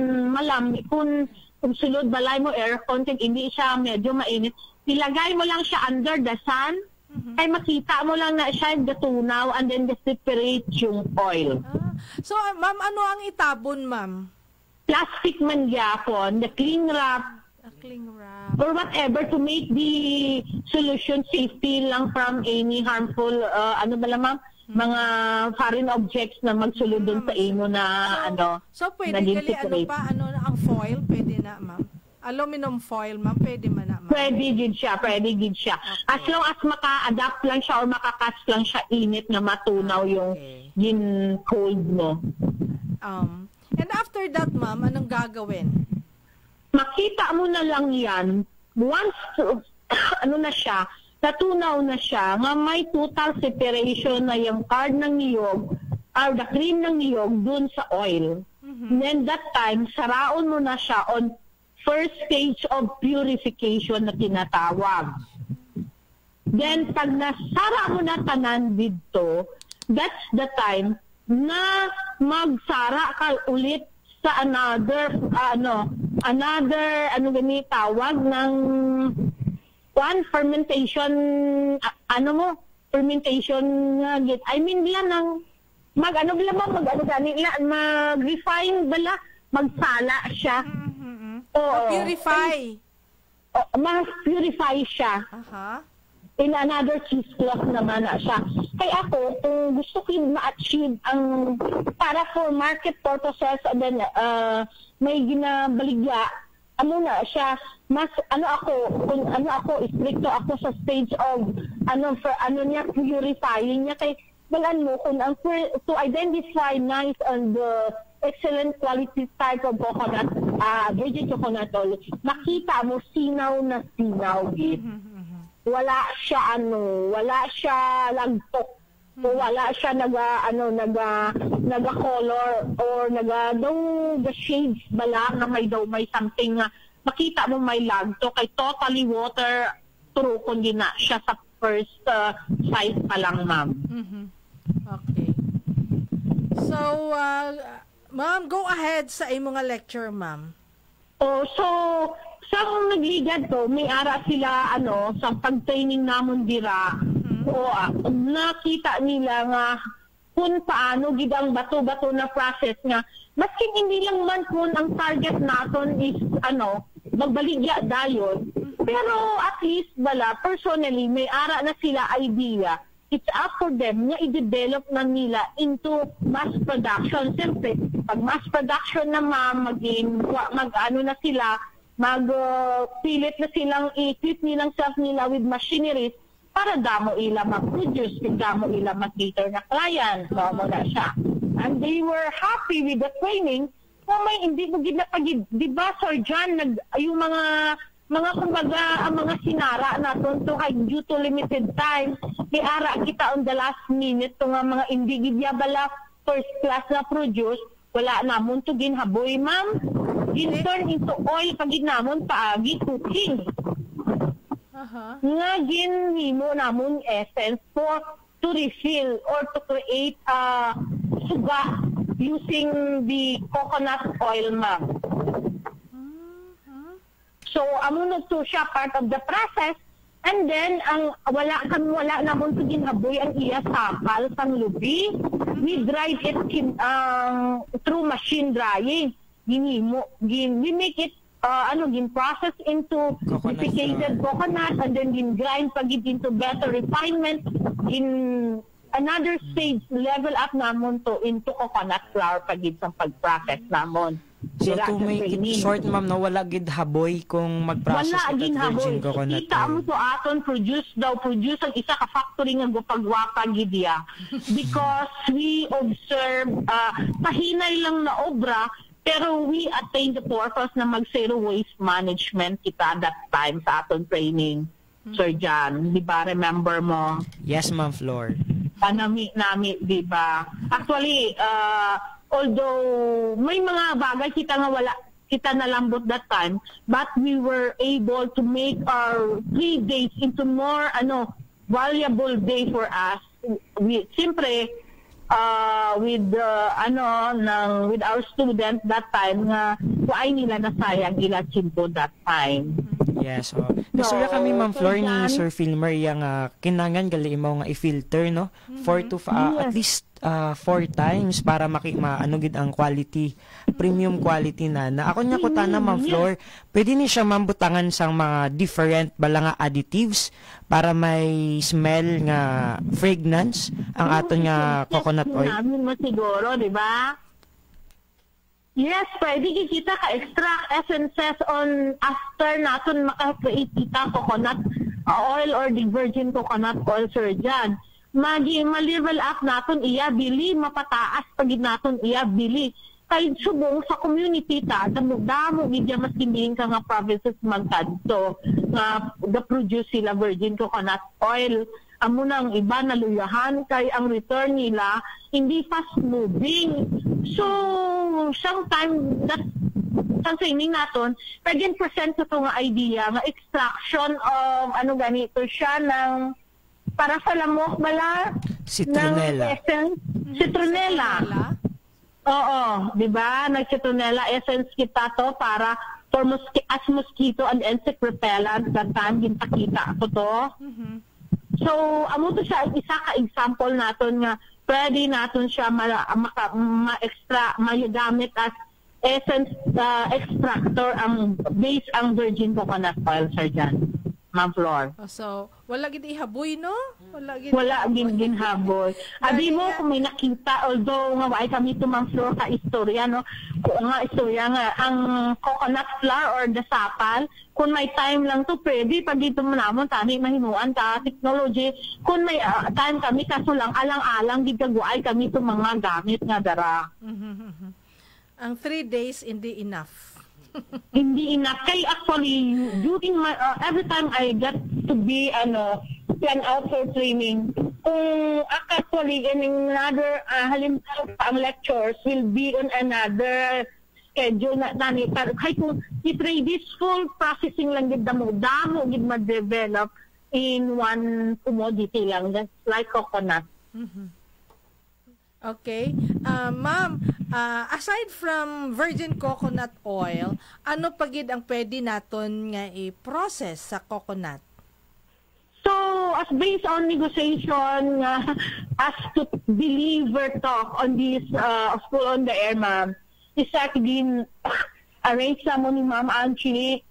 kung sulod balay mo air content, hindi siya medyo mainit, ilagay mo lang siya under the sun. Ay makita mo lang na siya gatunaw and then separate yung oil.
So, ma'am, ano ang itabon, ma'am?
Plastic man yapon, the cling wrap, or whatever to make the solution safety lang from any harmful, mga foreign objects na magsulod dun sa ino na
So, pwede gali, ang foil, pwede na, ma'am? Aluminum foil, ma'am, pwede man na, ma'am? Pwede
din siya. Okay. As long as maka-adapt lang siya or maka-catch lang siya init na matunaw yung cold mo.
And after that, ma'am, anong gagawin?
Makita mo na lang yan. Once, na siya, natunaw na siya, nga may total separation na yung card ng niyog or the cream ng niyog dun sa oil. Then that time, saraon mo na siya on first stage of purification na tinatawag. Then, pag nasara mo na tanan dito, that's the time na magsara ka ulit sa another tawag ng fermentation, fermentation I mean lang mag-refine bala, magsala siya.
Purify.
Mas-purify siya. In another cheesecloth naman na siya. Kaya ako, kung gusto ko ma-achieve ang para for market purposes, and then may ginabaligya, siya, mas stricto ako sa stage of purifying niya. Kay balan mo kung to identify nice and excellent quality type of coconut, virgin coconut oil, makita mo sinaw na sinaw. Wala siya lagtok. Wala siya naga-color or the shades bala na may something na makita mo may lagtok. Kay totally water through kundi na siya sa first size pa lang, ma'am.
Okay. So, ma'am, go ahead sa imong lecture, ma'am.
So sa nagligad ko, may ara sila sa pag-training namon dira. Nakita nila nga kung paano gidang bato-bato na process nga. Maski hindi lang man kung ang target naton is magbaligya dayon. Pero at least personally may ara na sila idea. It's up for them na i-develop na nila into mass production. Siyempre, pag mass production na na sila, magpilit na silang i-equip nilang self nila with machineries para damo ila mag-produce, damo ila mag-cater na client. So, na siya. And they were happy with the training. May hindi mo gina pag diba, Sir John, yung mga kumbaga, ang mga sinara naton to due to limited time, iara kita on the last minute to nga mga indigidya bala first class na produce, wala namon to ginhaboy, ma'am. Gin-turn into oil pag ginamon paagi cooking. Nga ginhimo namon essence to refill or to create suga using the coconut oil, ma'am. So, amunod to siya part of the process. And then, ang wala namon to ginhaboy ang iya sakal sang lubi. We dried it through machine drying. We make it process into desiccated coconut and then grind pag into better refinement in another stage level up namon to into coconut flour pag sa pag-process namon.
So to make it short, ma'am, wala gid haboy kung mag-process
wala gid haboy. Kita mo to aton produce ang isa ka factory nga gopagwapa gid ya. Because we observe pahinay lang na obra. Pero we attained the purpose na mag-zero waste management kita that time sa aton training, Sir John. Di ba, remember mo?
Yes, ma'am, Flor.
Nami, di ba? Actually, although may mga bagay kita nalambot that time, but we were able to make our 3 days into more valuable day for us. Siyempre, with our student that time nga kuay nila nasayang ila chimpo that time.
Yes, so kami, ma'am Flor, ni Sir Filmer yang kinangan gali imaw nga i-filter, no? 4 to at least 4 times para gid ang quality, premium quality na ako nya ko tana, ma'am Flor, pwede ni siya mambutangan sang mga different bala nga additives para may smell nga fragrance ang aton nga coconut oil.
Namin mo siguro, di ba? Yes, pwede kita ka-extract essences on after natin maka-create kita coconut oil or the virgin coconut oil, Sir John. Ma-level up natin iya bili, mapataas pag natin iya bili. Kahit subong sa community damo gidya mas kimbiling ka nga provinces magkadto nga produce sila virgin coconut oil. Amo nang iba naluyahan kay ang return nila hindi fast moving. So sometimes that sa training naton, pwede present ko to nga idea nga extraction of ganito siya ng para sa lamok bala
citronella.
Citronella. Oo, di ba? Nag-citronella essence kita to para for as mosquito and insect repellent that time gintakita ako to. So, amo to siya isa ka example naton nga pwede naton siya magamit as essence extractor ang base ang virgin coconut oil, Sir Jan. Ma'am Flor.
So, wala gid ihaboy, no?
Wala ginhaboy. Abi mo kung may nakita, although nga wala kami to Ma'am Flor ka istorya, no? Kung nga istorya nga, ang coconut flour or the sapal, kung may time lang to, pwede pag dito mo namon, tani mahinuan ka, technology, kung may time kami, kaso lang, alang-alang, di kagwaay kami to mga gamit nga dara.
Ang 3 days, hindi enough.
Hindi enough. Kaya actually, during my, every time I get to be, plan out for training, kung actually, in another, halimbawa, ang lectures will be on another schedule na nani. Pero kahit kung i-try this full processing lang, damo gid ma-develop in one commodity lang. That's like coconut.
Okay. Ma'am, aside from virgin coconut oil, ano pagid ang pwede naton nga i-process sa coconut?
So, as based on negotiation, as to deliver talk on this school on the air, ma'am, isa din arrange sa mo ni Ma'am Angie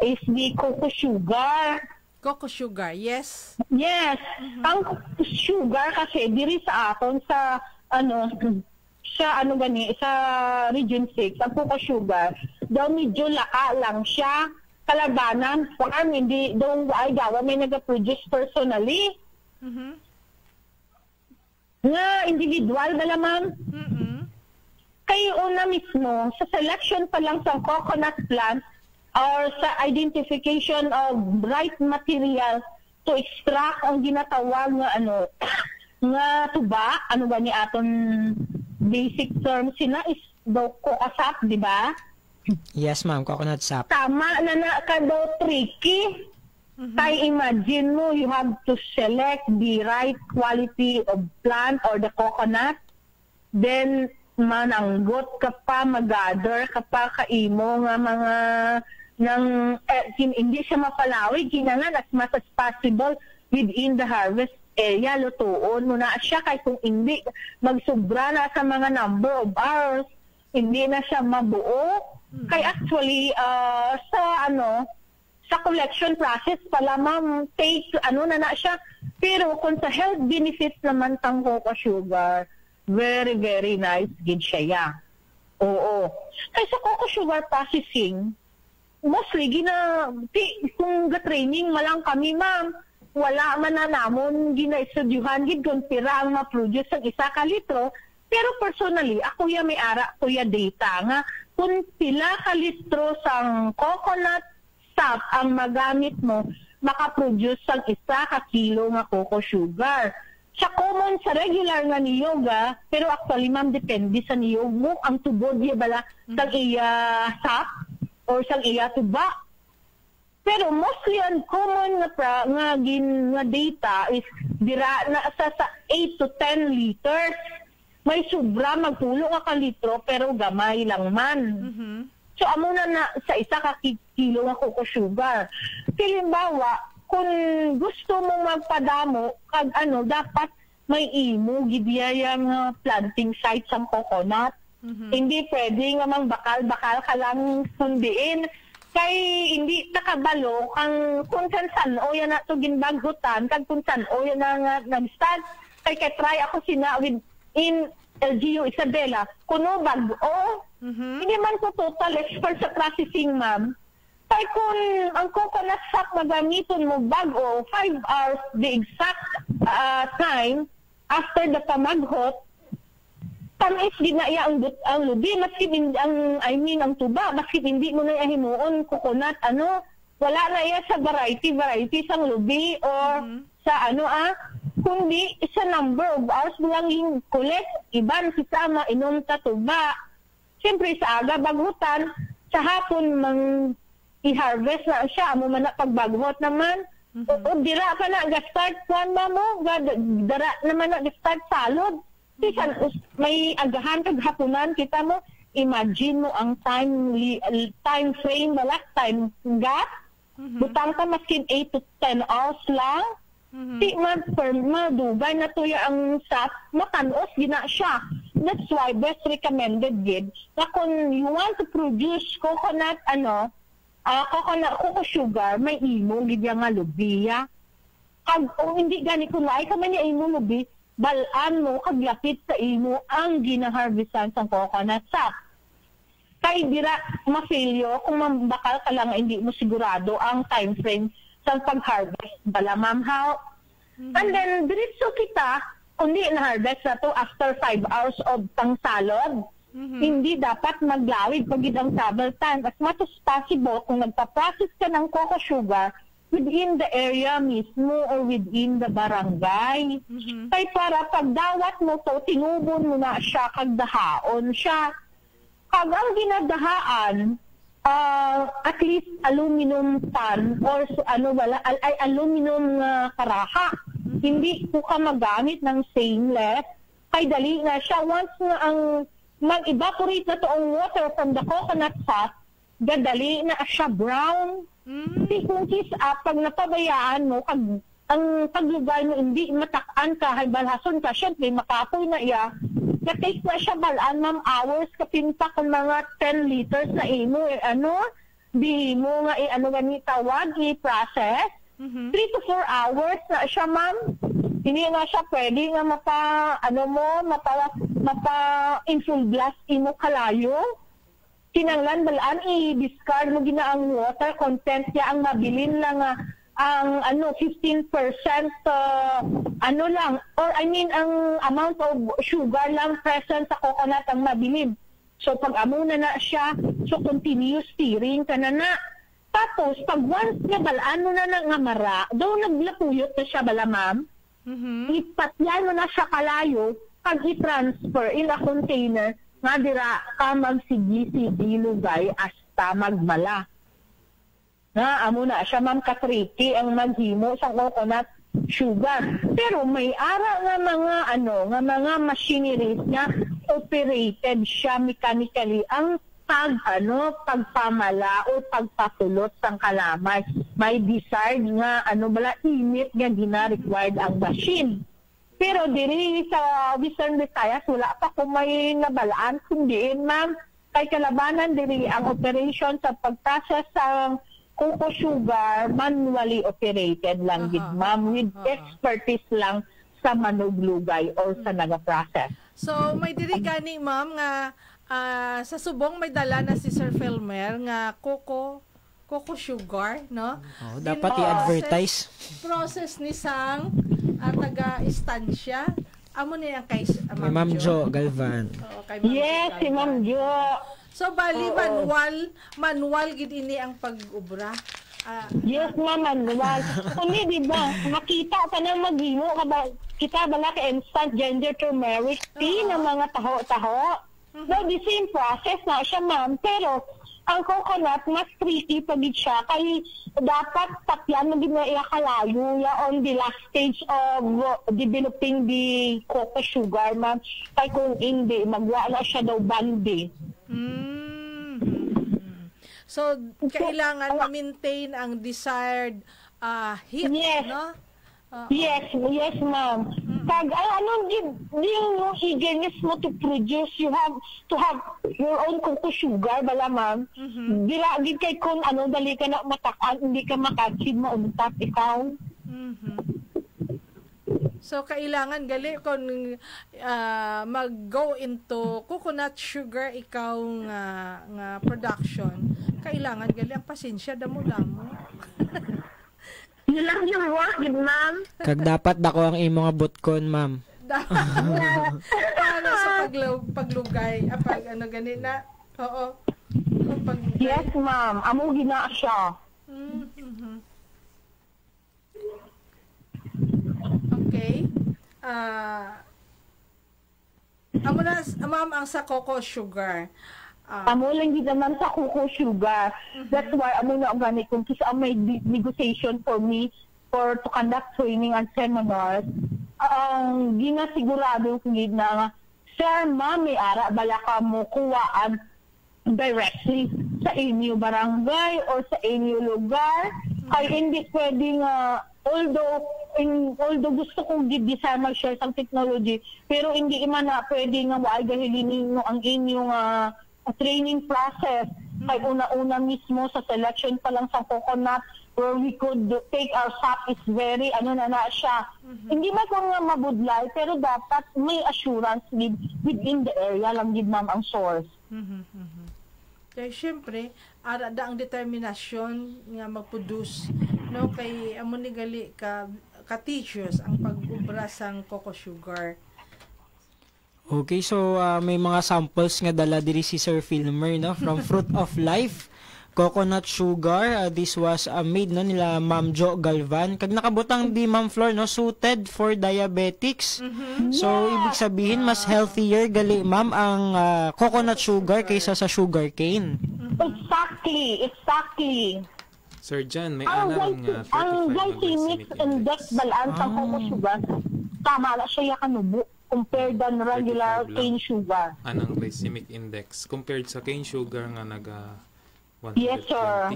is the cocoa sugar.
Cocoa sugar, yes.
Yes. Ang sugar kasi diri sa aton sa sa region 6, ang cocoa sugar, daw medyo laka lang siya. Kalabanan, farm, hindi daw ay gawa may nag-produce personally. Nga individual na lamang. Kayo una mismo, sa selection pa lang sa coconut plant or sa identification of right material to extract ang ginatawag nga nga tuba, ni aton basic term sina is daw coconut, di ba?
Yes, ma'am, coconut sap.
Tama na ka daw tricky. Kaya imagine mo, you have to select the right quality of plant or the coconut. Then, mananggot ka pa, mag-gather ka pa, kaimo nga mga hindi siya mapalawig, kinangan as much as possible within the harvest area, lutuon mo na siya kahit kung hindi magsubra na sa mga number of hours, hindi na siya mabuo. Kaya actually, sa collection process pala, ma'am, take, na siya. Pero kung sa health benefits naman ng cocoa sugar, very, very nice, gid siya. Oo. Kaya sa cocoa sugar processing, mostly, kung ga-training malang kami, ma'am, wala man na namon gina-estudyuhan, kung pira ang ma-produce ang 1 litro. Pero personally, ako may ara, ko data nga, kung pila ka litro sang coconut sap ang magamit mo, makaproduce ang 1 kilo nga cocoa sugar. Sa common, sa regular nga niyog, pero actually, ma'am, depende sa niyog mo, ang tubod niya bala sang iya sap or sang iya tuba. Pero mostly ang common nga data is dira na sa 8 to 10 liters. May sobra magtulo nga ka litro pero gamay lang man. So amo na sa 1 kilo nga cocoa sugar. Halimbawa, kung gusto mong magpadamo kag dapat may imo gidiyayang planting site sa coconut. Hindi pwede nga bakal-bakal ka lang sundiin. Kay hindi nakabalo kung san-san o yan na ito ginbaghutan, kag kung san o yan na nag-start. Kay try ako in LGU Isabela, kuno bag-o. Hindi man ko total expert sa processing, ma'am. Kay kung ang coconut sap magamiton mo bag-o, 5 hours the exact time after the pamaghot, tamis ginaya ang lubi, maski ang tuba, maski hindi mo na himuon coconut, wala na iya sa variety sang lubi or sa kundi sa number of hours mo lang yung collect, iban kisama, inom ta tuba. Siyempre sa aga, baghutan, sa hapon mang i-harvest na siya, amo man na pagbaghot naman. O dira pa na ga-start kuan ba mo, dara naman na ga-start salod. Bisan may agahan kag hapunan kita mo, imagine mo ang time frame wala, time gap. Butang ka maskin 8 to 10 hours lang. Di madugay na tuya ang sap, matanos gina siya. That's why best recommended gid na kung you want to produce coconut coco sugar, may imo gid nga lubiya. Kag hindi gani kun laay ka man ni imo lubi, balaan mo kag lapit sa imo ang gina-harvestan sa coconut sap. Kay dira ma-failure kung bakal ka lang hindi mo sigurado ang time frame sa pag-harvest bala ma'am how. And then diretso kita kundi na-harvest na to after 5 hours of pangsalod. Hindi dapat maglawid pag ang travel time. As much as possible, kung nagpa-process ka ng coco sugar within the area mismo or within the barangay. Kaya para pagdawat mo to, tinubon mo na siya, kagdahaon siya. Kag ang ginadahaan, at least aluminum pan or aluminum karaha. Hindi po ka magamit ng stainless. Kay dali na siya. Once na ang mag-evaporate na to ang water from the coconut sap, gadali na siya brown. Kung pag napabayaan mo, ang paglugay mo hindi matakan ka, balhason ka, syempre makapoy na iya. Na-take na siya balaan, ma'am, hours, kapinta kung mga 10 liters na imo, di mo nga, gani tawag, i-process. 3 to 4 hours na siya, ma'am. Hindi nga siya pwede nga mapa-infull blast imo kalayo. Kinanglan balaan, i-discard mo gina ang water content niya, ang mabilin lang ang 15% ang amount of sugar lang present sa coconut ang mabilin. So pag amuna na siya, so continuous stirring ka na. Tapos pag once nga balaan mo na nga mara, daw naglapuyot na siya bala ma'am, ipatyan mo na siya kalayo, pag i-transfer in a container, nga dira ka magsigi-sigi lugay hasta magmala. Amo na siya ma'am ka-tricky ang maghimo sa coconut sugar. Pero may ara nga mga machineries nga operated siya mechanically ang pagpamala o pagpapulot sang kalamay. May desired nga init nga gina-required ang machine. Pero diri sa Western Visayas wala pa ko may nabalaan kundiin ma'am. Kay kalabanan diri ang operation sa pag-process sa coco sugar manually operated lang gid ma'am with expertise lang sa manuglugay or sa naga-process.
So may diri gani ma'am nga sa subong may dala na si Sir Felmer nga coco sugar, no?
Dapat i-advertise.
Process ni sang taga-istansya. Amo ni ang kay
Ma'am Jo Galvan.
Yes, si Ma'am Jo.
So bali manual gid ini ang pag-ubra.
Yes, ma'am, manual. Kuni di ba makita ka na maghimo ka ba kita bala ka instant ginger turmeric tea ng mga taho-taho. No, the same process na siya, ma'am, pero ang coconut mas tricky pag siya kay dapat tatyan mo gina kalayo on the last stage of developing the coco sugar, ma'am. Kay kung hindi magwala siya daw bandi.
So kailangan ma-maintain ang desired heat, no?
Yes, ma'am. Pag yung eagerness mo to produce, you have to have your own cocoa sugar, bala ma'am. Dila gid kay kung dali ka na matakan, hindi ka makatsid mauntat ikaw.
So kailangan gali kung mag-go into coconut sugar ikaw nga production, kailangan gali ang pasensya damo lang mo.
Yun lang yung work, ma'am.
Kag dapat dako ang imong butkon, ma'am.
Para sa paglugay, ganina. Oo.
Yes, ma'am. Amo gina siya.
Okay. Amo na, ma'am, ang sa coco sugar.
Amo lang gid naman sa cocoa sugar. That's why amo na organic kung kisa may negotiation for me to conduct training and seminars. Ginasigurado ko gid na, sir, ma'am, may ara bala ka mo kuwaan directly sa inyo barangay or sa inyo lugar. Kaya hindi pwedeng, although gusto kong design mag-share sa technology, pero hindi man na pwede nga maay gahilinin mo ang inyong training process. Kaya una-una mismo sa selection pa lang sa coconut, where we could take our sap is very, na siya. Hindi man kung mabudlay, pero dapat may assurance within the area lang din ma'am ang source.
Kaya syempre, ara da ang determinasyon nga mag-produce, no, kay amo ni gali ka teachers ang pag-ubra sang cocoa sugar.
Okay, so may mga samples nga dala diri si Sir Filmer, no, from Fruit of Life coconut sugar. This was made no nila Ma'am Jo Galvan. Kag nakabutang di Ma'am Flor, no, suited for diabetics. So ibig sabihin mas healthier gali ma'am ang coconut sugar kaysa sa sugar cane.
Exactly.
Sir John, may ana nga 35
ang glycemic index balaan sa cocoa sugar tama na siya kanubo compared than regular cane sugar.
Anong glycemic index compared sa cane sugar nga naga 120?
Yes, sir.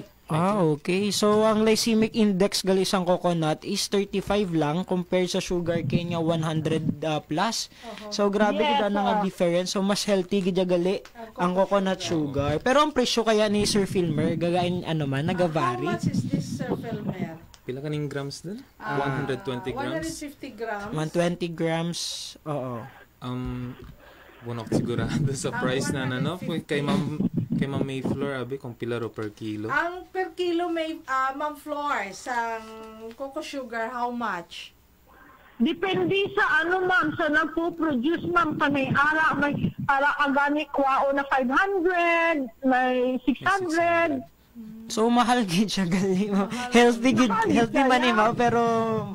Okay. So, ang glycemic index gali sang coconut is 35 lang compared sa sugar cane nga 100 plus. So, grabe gid na nga difference. So, mas healthy gid gali ang coconut sugar. Pero ang presyo kaya ni Sir Filmer, gagain nagavary.
How much is this, Sir Filmer?
Pila kaning grams dun? 120 grams?
150 grams.
120 grams, oo.
Bunok sigurado sa price na no? Kay Ma'am May Flor, abi, kung pila ro per kilo?
Ang per kilo may, Ma'am Flor, sa cocoa sugar, how much?
Depende sa ma'am, sa nagpo-produce ma'am, may ara kagani kwao na 500, may 600.
So, mahal gid siya gali mo. Healthy man mo, pero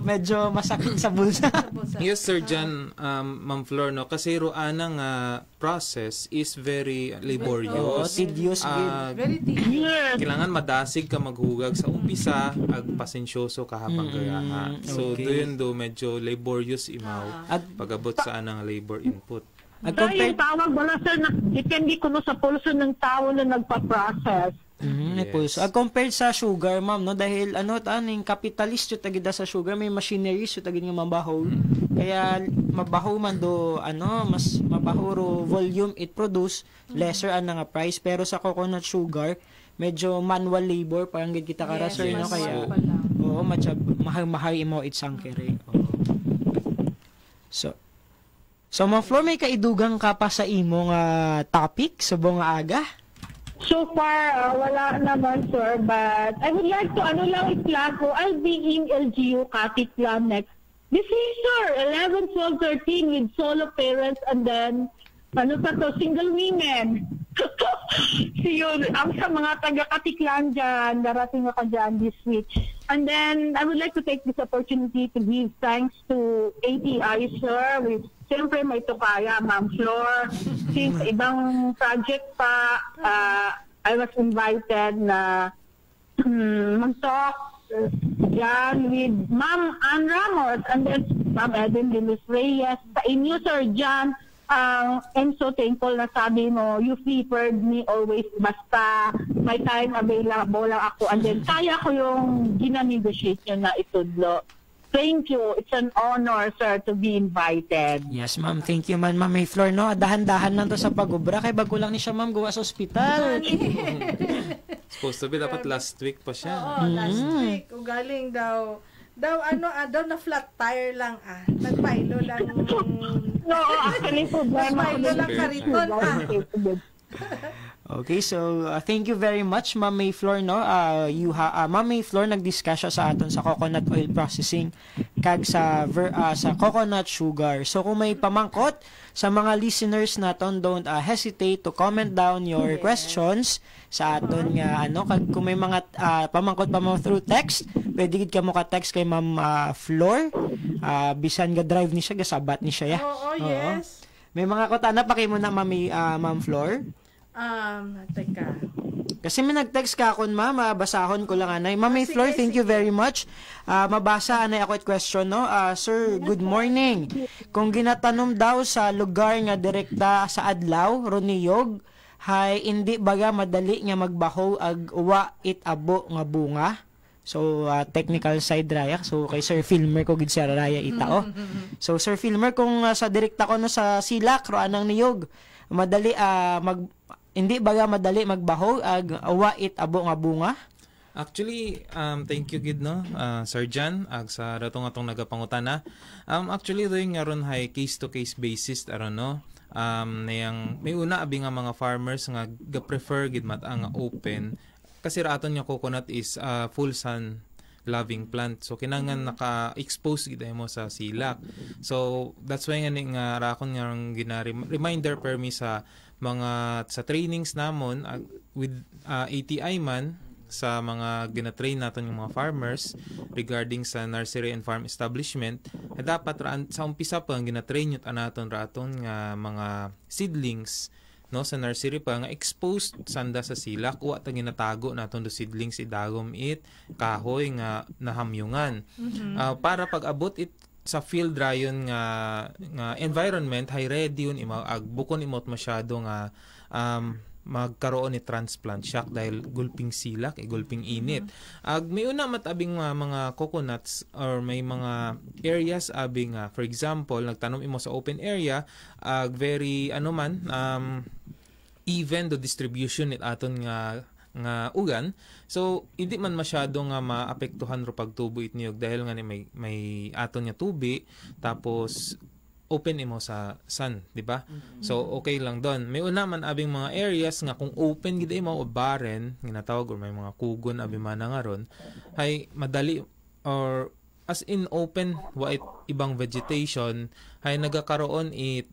medyo masakit sa bulsa.
Yes, Sir John, Ma'am Flor, no? Kasi roanang process is very laborious.
Tedious.
Very tedious.
Kailangan madasig ka maghugag sa umpisa, ag pasensyoso ka habang gayaha. So, doon medyo laborious imaw pag-abot sa anang labor input.
Dahil tawag wala sir, depende ko sa pulso ng tao na nagpa-process.
Pulso. Compared sa sugar, ma'am, no, dahil taning capitalist yung tagida sa sugar, may machineries yung tagid nga mabaho. Kaya mabaho man do mas mabaho ro volume it produce, lesser ang nga price. Pero sa coconut sugar, medyo manual labor parang gid kita kara sir, no, kaya mahal imo itsang kere. So Ma'am Flor, may kaidugang ka pa sa imong topic sa buong aga?
So far, wala naman, sir. But I would like to, lang i-plug ko. I'll be in LGU Katitlan next. This is, sir, 11, 12, 13 with solo parents and then, single women. Yun, ang sa mga taga-Katiklan dyan, darating ako dyan this week. And then, I would like to take this opportunity to give thanks to ATI, sir, with siyempre may tukaya, Ma'am Flor. Since ibang project pa, I was invited na mag-talk dyan with Ma'am Ann Ramos and then Ma'am Eden de Luz Reyes. Sa inyo, Sir John, I'm so thankful na sabi mo, you favored me always, basta may time available lang ako. And then, kaya ko yung gina-negotiate nyo na itudlo. Thank you. It's an honor, sir, to be invited.
Yes, ma'am. Thank you, Ma'am May Flor, no? Dahan-dahan lang to sa pag-ubra. Kay bago lang ni siya, ma'am, gawa sa ospital.
Supposed to be, dapat last week pa siya.
Oo, last week. Ugaling daw na flat tire lang, nagpailo lang.
No, actually, problema.
Nagpailo lang kariton,
Okay, so thank you very much, Ma'am May Flor, no? Ma'am May Flor nag-discuss siya sa aton sa coconut oil processing kag sa coconut sugar. So kung may pamangkot sa mga listeners naton, don't hesitate to comment down your questions sa aton nga kag kung may mga pamangkot pa mo through text, pwede gid ka mo ka-text kay Ma'am Flor. Bisan ga drive ni siya, gasabat ni siya ya.
Oo, yes.
May mga kotana pa kay mo na Ma'am Flor.
Teka.
Kasi may nag-text ka akon, ma'am. Basahon ko lang, anay. Ma'am May Flor, thank you very much. Mabasa, anay, ako at question, no? Sir, good morning. Kung ginatanom daw sa lugar nga direkta sa adlaw, roniyog, hay, hindi baga madali nga magbaho ag uwa it abo nga bunga. So, technical side raya. So, kay Sir Filmer ko gid siya raya itao. So, Sir Filmer, kung sa direkta ko no sa silak, ro anang niyog, madali, hindi baga madali magbaho ag uwa it abo nga bunga?
Actually, thank you gid no, Sir Jan, ag sa ratong atong nagapangutana. Actually, doon nga ron hay case-to-case basis, aron no. Nayang, may una abi nga mga farmers nga ga-prefer gid mat ang open. Kasi raton nga coconut is full sun loving plant. So, kinangan naka-expose gid mo sa silak. So, that's why nga rakon nga reminder per mi sa mga sa trainings namon with ATI man sa mga gina-train natin yung mga farmers regarding sa nursery and farm establishment, dapat sa umpisa pa ang gina-train yung naton nga mga seedlings no sa nursery pa nga exposed sanda sa silak wa ta ginatago naton do seedlings idagom it kahoy nga nahamyungan para pag abot it sa field rayon nga environment hay ready yun ag bukon imot masyado nga magkaroon ni transplant shock dahil gulping silak gulping init. Ag may una matabing mga coconuts or may mga areas abing for example nagtanom imo sa open area ag very even the distribution nit aton nga ugan. So, hindi man masyado nga maapektuhan ro pagtubo it niyog dahil nga may aton nga tubi tapos open imo sa sun, di ba? So, okay lang doon. May una man abing mga areas nga kung open gid imo o barren, ginatawag or may mga kugon abi man nga ron, hay madali or as in open wa ibang vegetation hay nagakaroon it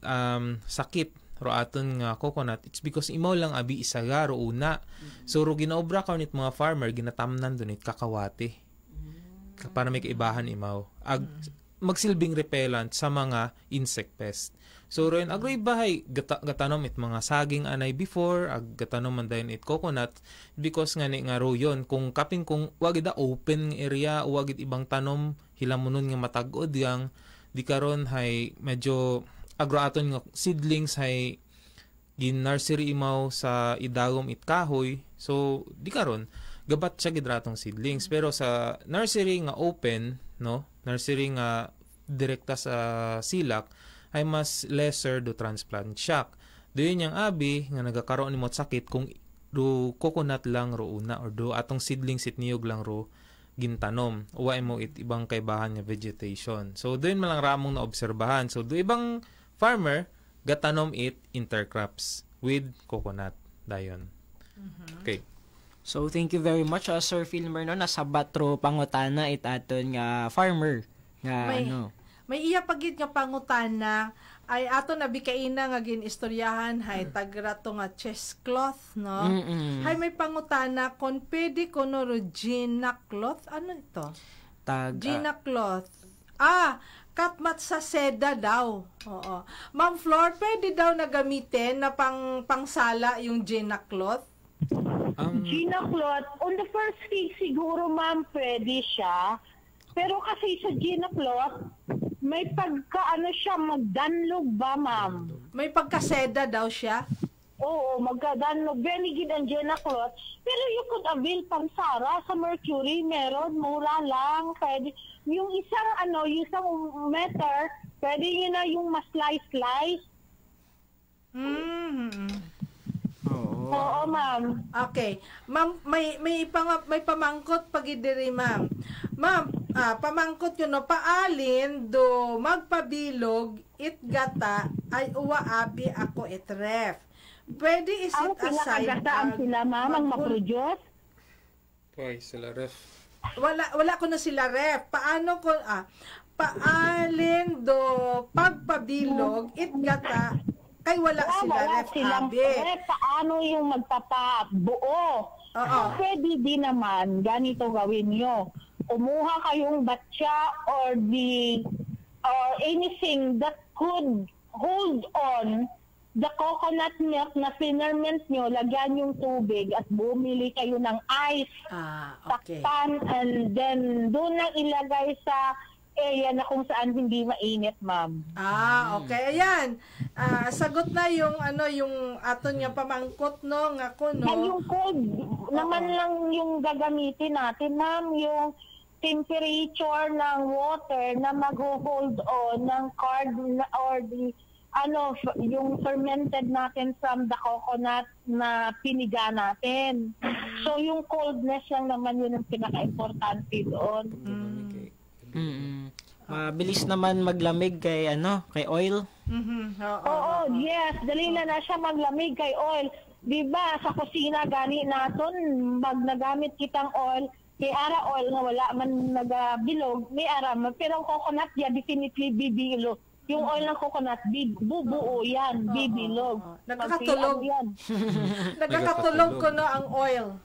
sakit ro aton nga coconut. It's because imaw lang abi isaga ro una. So ro ginaobra karon it mga farmer ginatamnan dun it kakawati. Para may kaibahan imaw. Magsilbing repellent sa mga insect pest. So ron agroy bahay gatanom it mga saging anay before gatanom man dayon it coconut because nga ro yon kung kaping kung wag ida open area wag it ibang tanom hilamunon nga matag-od yang di karon hay medyo agroaton nga seedlings hay gin nursery imaw sa idagom it kahoy so di karon gabat siya gidratong seedlings pero sa nursery nga open no nursery nga direkta sa silak ay mas lesser do transplant shock doon yang abi nga nagakaroon nimo sakit kung do coconut lang ro una or do atong seedlings it niyog lang ro gintanom uwa mo it ibang kaibahan nga vegetation so doon man lang ramong na obserbahan so do ibang farmer gatanom it intercrops with coconut dayon. Okay.
So thank you very much Sir Filmer no nasa batro pangutana it aton nga farmer nga
may iya pagit nga pangutana ay ato nabikaina nga ginistoryahan hay tagrato nga cheesecloth no. Hay may pangutana kon pwede kuno ro Gina cloth ano ito? Gina cloth. Katmat sa seda daw. Oo. Ma'am Flor, pwede daw na gamitin na pangsala yung Gina cloth?
Gina cloth, on the first week siguro ma'am pwede siya. Pero kasi sa Gina cloth, may pagka siya, magdanlog ba ma'am?
May pagkaseda daw siya?
Oo, magdanlog. Benigid ang Gina cloth. Pero you could avail pangsara sa Mercury, meron, mura lang. Pwede. Yung isang meter, pwede yun na yung mas-slice. Oo, ma'am.
Okay. Ma'am, may pamangkot pagidiri, ma'am. Ma'am, pamangkot yun, no, paalin do magpabilog itgata ay uwaabi ako itref. Pwede isit aside.
Ang sila, ma'am, ang maproduce?
Hoy, sila ref.
Wala ko na sila ref. Paano ko paalin do pagpabilog itgata kay wala sila ref abi.
Paano yung magpapabuo? Pwede din naman ganito gawin nyo. Kumuha kayong batya or anything that could hold on the coconut milk na pinerment nyo, lagyan yung tubig at bumili kayo ng ice.
Okay.
Takpan, and then doon na ilagay sa area na kung saan hindi mainit, ma'am.
Okay. Ayan. Sagot na yung yung aton nga pamangkot no nga ko no.
Yung cold naman lang yung gagamitin natin, ma'am, yung temperature ng water na mag-hold on ng card or the yung fermented natin from the coconut na piniga natin. So, yung coldness lang naman yun ang pinaka-importante doon.
Mabilis naman maglamig kay oil.
Oo, yes. Dali na siya maglamig kay oil. Diba, sa kusina gani naton, nagamit kitang oil, kay ara oil nga wala man nagabilog, may ara man. Pero ang coconut ya definitely bibilog. Yung oil ng coconut, bubuo yan, bibilog.
Nakakatulog yan. Nakakatulog ko na ang oil.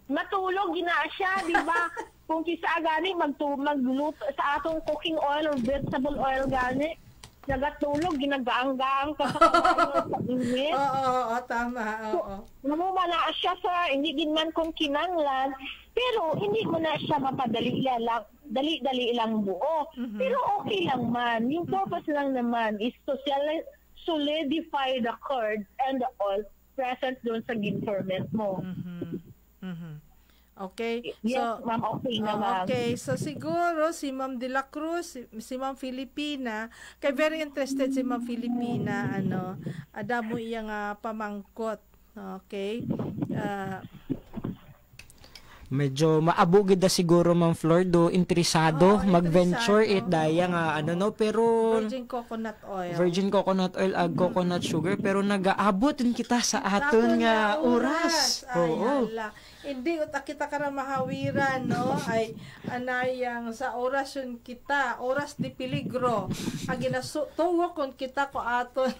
Matulog, gina siya, di ba? Kung kisa gani, magluto sa atong cooking oil or vegetable oil gani, nagatulog, ginagaang-gaang ka sa init.
Oo, tama.
Namumala siya sa, hindi din man kung kinanglan, pero hindi mo na siya mapadali lang. Dali-dali lang buo. Pero okay lang man. Yung purpose lang naman is to solidify the curd and the oil present doon sa gin-ferment mo.
Okay.
Yes, ma'am, okay naman.
Okay. So, siguro, si Ma'am De La Cruz, si Ma'am Filipina, kay very interested si Ma'am Filipina, ada mo iyang pamangkot. Okay.
Medyo maabugid na siguro, Ma'am Flor, do interesado mag-venture daya nga pero virgin coconut oil ag coconut sugar, pero nagaabot din kita sa aton nga oras.
Hindi kita ka mahawiran no ay anayang sa orasyon kita, oras di peligro. Ang ginatuwa kon kita ko aton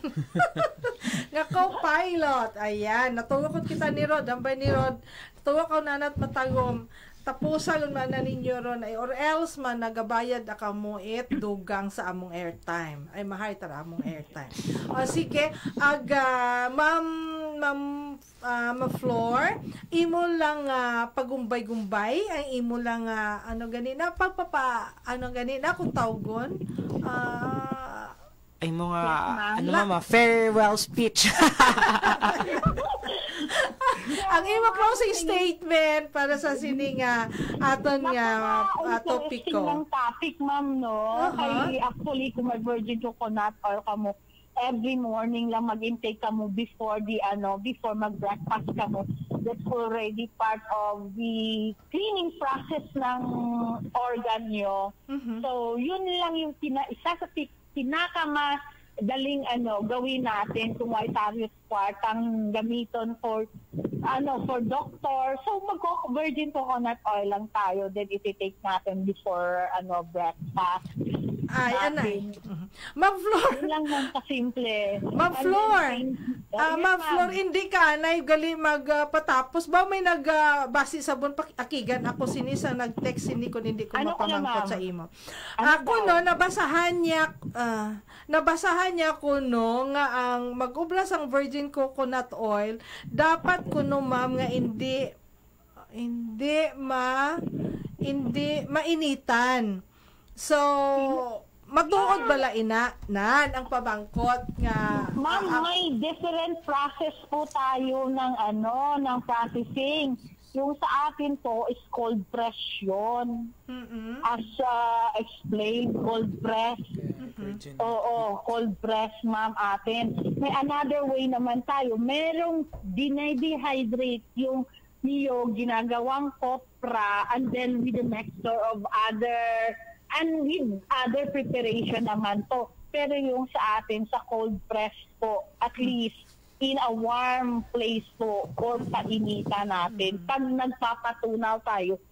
nga co-pilot. Ayan, natuwa kon kita ni Rod, ambay ni Rod. Tuwa ko nanat matagom. Tapusan man na ninyo ron ay or else man nagabayad ka mo dugang sa among airtime. Ay mahay tara among airtime. O sige, Ma'am Flor, imo lang pagumbay-gumbay, ang imo lang ganina ganina kung tawgon.
Ay mga farewell speech.
Ang imo closing statement para sa sining aton nga topiko.
Ang topic, ma'am, no? Kay actually kung may virgin coconut oil kamo, every morning lang mag-intake kamo before mag-breakfast kamo. That's already part of the cleaning process ng organ nyo. So, yun lang yung isa sa pinakamadaling gawin natin kung Vitarius Quart ang gamiton for doctor. So virgin coconut oil lang tayo, then iti-take natin before breakfast.
Ma'am Flor,
lang man kasimple.
Ma'am Flor, hindi ka gali magpatapos ba may nagbasi sabon akigan ako sinisa nag-text hindi ko mapamangkot sa imo. Ako nabasahan niya kuno nga ang mag-ubras ang virgin coconut oil dapat kuno ma'am nga hindi mainitan. So, magtuod bala nan ang pabangkot nga
ma'am, may different process po tayo ng processing. Yung sa atin po is cold press yun. As explained, cold press. Oo, cold press, ma'am, atin. May another way naman tayo. Merong dehydrate yung niyo ginagawang kopra and then with the mixture of other preparation naman to. Pero yung sa atin, sa cold press po, at least in a warm place po or painitan natin. Pag nagpapatunaw tayo,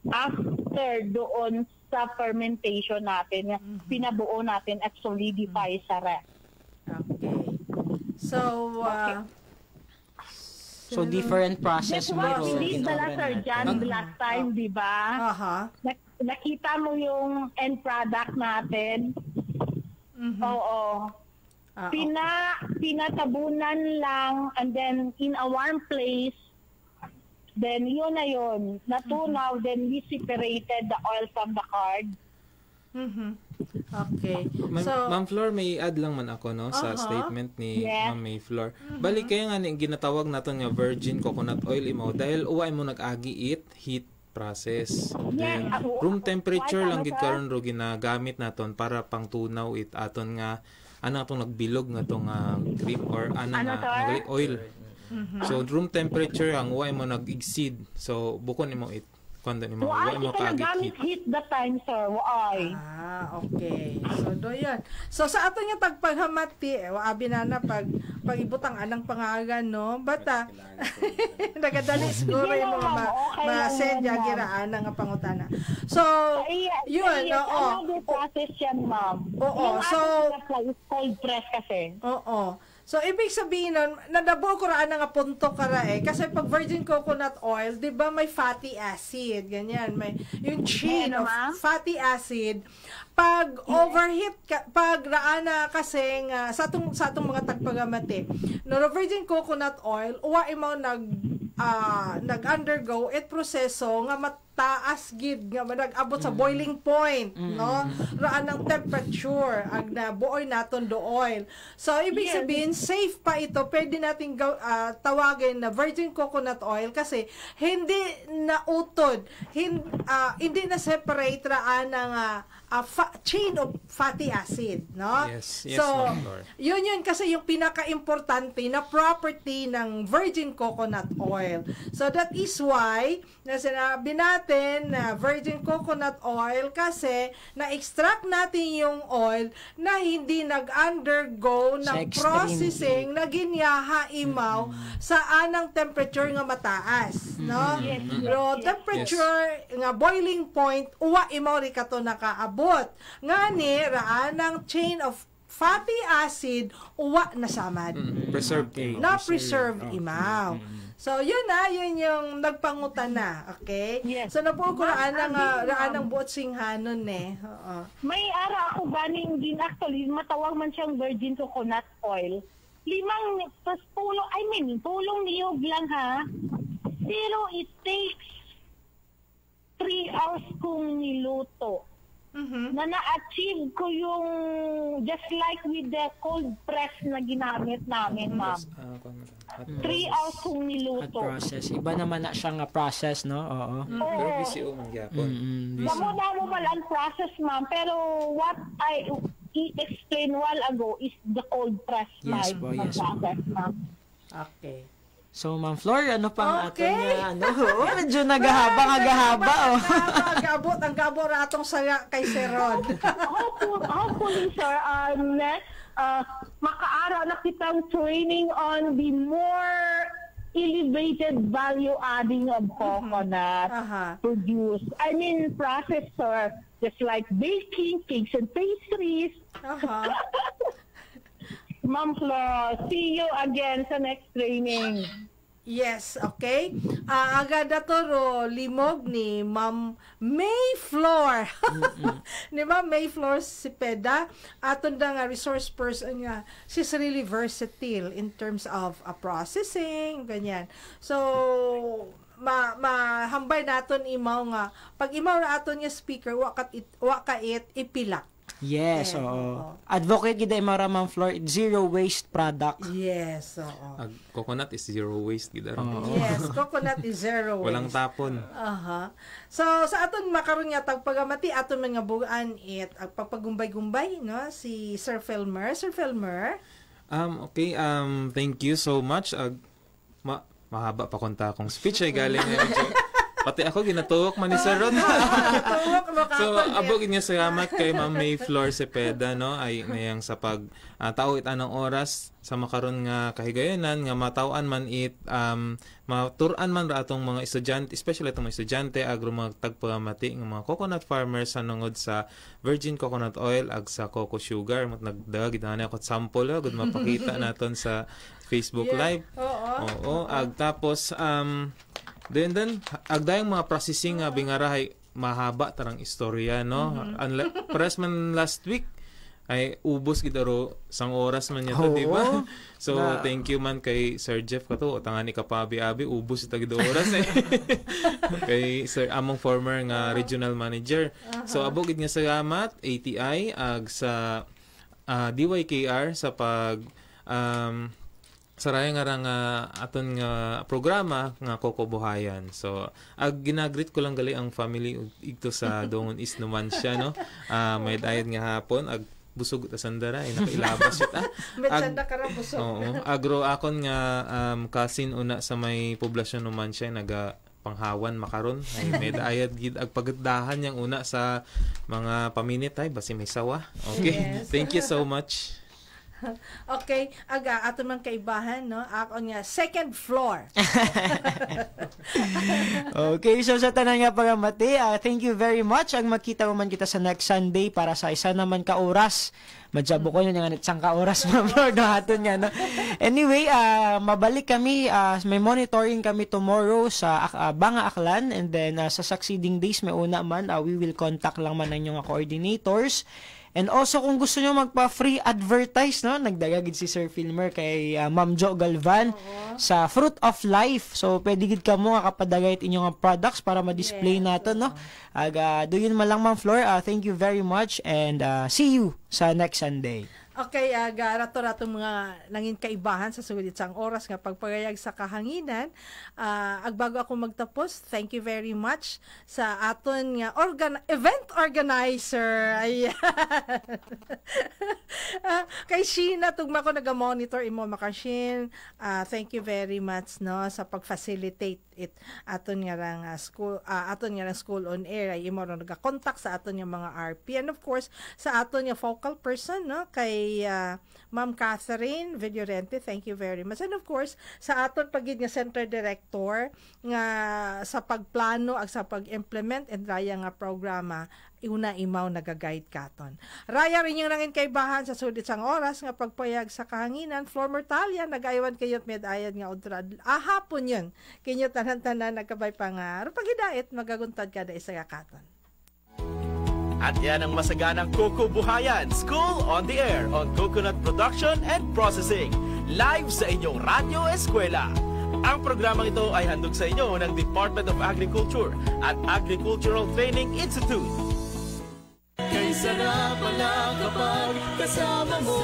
after doon sa fermentation natin, pinabuo natin at solidify sa rest.
Okay. So,
different process mo.
That's what we did Sir John last time, di ba? Nakita mo yung end product natin. Oo. Pinatabunan lang, and then in a warm place, then yun na yun. Natunaw, then we separated the oil from the card.
Okay.
Ma'am Flor, may add lang man ako sa statement ni Ma'am May Flor. Balik kayo nga ginatawag natin nga virgin coconut oil imo dahil uway mo nag-agi heat process. Then, room temperature lang gid karon ro ginagamit naton para pang tunaw aton nga atong nagbilog nga tong cream or nga oil. So room temperature ang uway mo nag-exceed. So bukon imo kuando nimo uway mo
kaagit heat that time, sir. Why?
Okay. So do yan. So sa ato nga tagpaghamati, abi na pag ibutang anang pangagan, no? Bata. Nagadali siguro yung mga ma-send giraan nga pangutana. So, yun, oo.
Ano process yan, ma'am?
Oo. So,
cold press kasi.
Oo. So, ibig sabihin nun, nadabo ko raan nga punto kara kasi pag virgin coconut oil, di ba may fatty acid, ganyan, may yung chain of fatty acid, pag overheat, pag raan na kasi sa atong mga tagpagamati, no, virgin coconut oil, uwa imaw nag-undergo proseso nga mataas gid nga nag-abot sa boiling point, no? Raan ng temperature ag nabuoy naton do oil. So ibig sabihin safe pa ito, pwede nating tawagin na virgin coconut oil kasi hindi na utod, hindi na separate raan ng chain of fatty acid, no?
Yes,
so yun kasi yung pinaka-importante na property ng virgin coconut oil. So that is why na sinabi natin na virgin coconut oil kasi na-extract natin yung oil na hindi nag-undergo ng processing na ginyaha imaw sa anang temperature nga mataas, no? Pero temperature nga boiling point uwa imaw ri kato nakaabot. Ngani raan ng chain of fatty acid uwa na samad.
Preserved
preserved imaw. So yun yung nagpangutan na, okay?
Yes.
So napuguraan ng buot singhanon Oo.
May ara ako ganing din actually matawag man siyang virgin coconut oil. 5 tulong niyog lang ha. Pero it takes 3 hours kong niluto. Na na-achieve ko yung just like with the cold press na ginamit namin, ma'am. 3 hours kong niluto.
Process. Iba naman na siya nga process, no? Oo.
Pero BCO man gyapon.
Damo mal ang process, ma'am. Pero what I explained while ago is the cold press process, ma'am.
Okay.
So, Ma'am Flor, ano pang aton nga, medyo nagahaba,
Nagabot, ang gabor atong saya kay Sir Rod.
Hopefully, sir, next, makaaraw na kitang training on the more elevated value adding of coconut produced. I mean, processed, sir, just like baking, cakes and pastries. Ma'am Flor, see you again sa next training.
Yes, okay. Agad atoro limog ni Ma'am May Flor. Ni Ma'am May Flor Cepeda, aton nga resource person nga. She's really versatile in terms of processing, ganyan. So, mahambay naton imaw nga. Pag imaw na aton nga speaker, wakait ipilak.
Yes, oo. Advocate gid ay Ma'am Flor, zero waste product.
Yes, oo.
Coconut is zero waste gid.
Yes, coconut is zero waste.
Walang tapon.
So sa aton makaron nga tagpagamati aton mga bugan ang pagpagumbay-gumbay, no, si Sir Filmer.
Okay, thank you so much. Mahaba pa konta akong speech ay galing pati ako ginatuwak man ni Sir Ron. So abog niya salamat kay Ma'am May Flor Cepeda, no, ay nayang sa pag tao anong oras sa makaron nga kahigayonan nga matawaan man maturan man ra atong mga estudyante, especially atong mga estudyante agro mga tagpagamati ng mga coconut farmers sa nungod sa virgin coconut oil ag sa cocoa sugar. Nagdag gid ako sample gud mapakita naton sa Facebook Live. Oo. Ag tapos then agdayang mga processing nga bingarahay mahaba tarang istorya, no. Press man last week ay ubos gidaro sang oras man niya to, di ba? So thank you man kay Sir Jeff kato, tangani ka pa abi ubos ita gid oras kay Sir among former nga regional manager. So abo gid nga salamat ATI ag sa DYKR sa pag saraya nga aton nga programa nga Kokobuhayan. So ag ginagreet ko lang gali ang family igto sa Dongon East Numancia, no. May dayad nga hapon ag busog ta sandara nakailabas ita.
Metsanda ka ra busog.
Oo, agro akon nga kasin una sa may poblasyon Numancia naga panghawan makaron ay may dayad gid ag pagdahan yang una sa mga paminit ay basi may sawa. Okay. Yes. Thank you so much.
Okay, aga ato man kaibahan, no? Ako nga second floor.
Okay, so sa tanan nga pagamati, thank you very much. Ang makita mo man kita sa next Sunday para sa isa naman ka oras. Madjabo ko yun nga nitsang ka oras mamlord no aton nga, no. Anyway, mabalik kami, may monitoring kami tomorrow sa Banga Aklan, and then sa succeeding days may una man we will contact lang man ang inyong coordinators. And also, kung gusto nyo magpa-free advertise, no, nagdagagid si Sir Filmer kay Ma'am Jo Galvan sa Fruit of Life. So, pwede gid ka mo nga kapadagayt inyong products para ma-display nato, no. Do yun malang, Ma'am Flor. Thank you very much and see you sa next Sunday.
Okay, rato-rato mga nangin kaibahan sa sulit sang oras nga pagpagayag sa kahanginan. Agbago ako magtapos, thank you very much sa aton nga event organizer. Ayan. Kay Sheena, tugma ko naga-monitor imo makashin. Thank you very much, no, sa pag-facilitate it aton nga rang school on air ay imo ro naga-contact sa aton nga mga RP, and of course sa aton nga focal person, no, kay Ma'am Catherine Villorente, thank you very much. And of course, sa aton pagid nga center director nga sa pagplano ag sa pag-implement and raya nga programa, una imaw nagaguide katon. Raya rin yung nangin kaibahan sa sulit sang oras nga pagpayag sa kahanginan. Flor Mortalia, nag-aywan kayot medayad nga udrad. Hapon yun. Kinyo tanan-tanan nagkabay pa nga. Pagidait, magaguntad kada isa katon.
At yan ang masaganang Kokobuhayan, School on the Air on Coconut Production and Processing, live sa inyong Radyo Eskwela. Ang programang ito ay handog sa inyo ng Department of Agriculture at Agricultural Training Institute.
Kay sarap pala kapag kasama mo.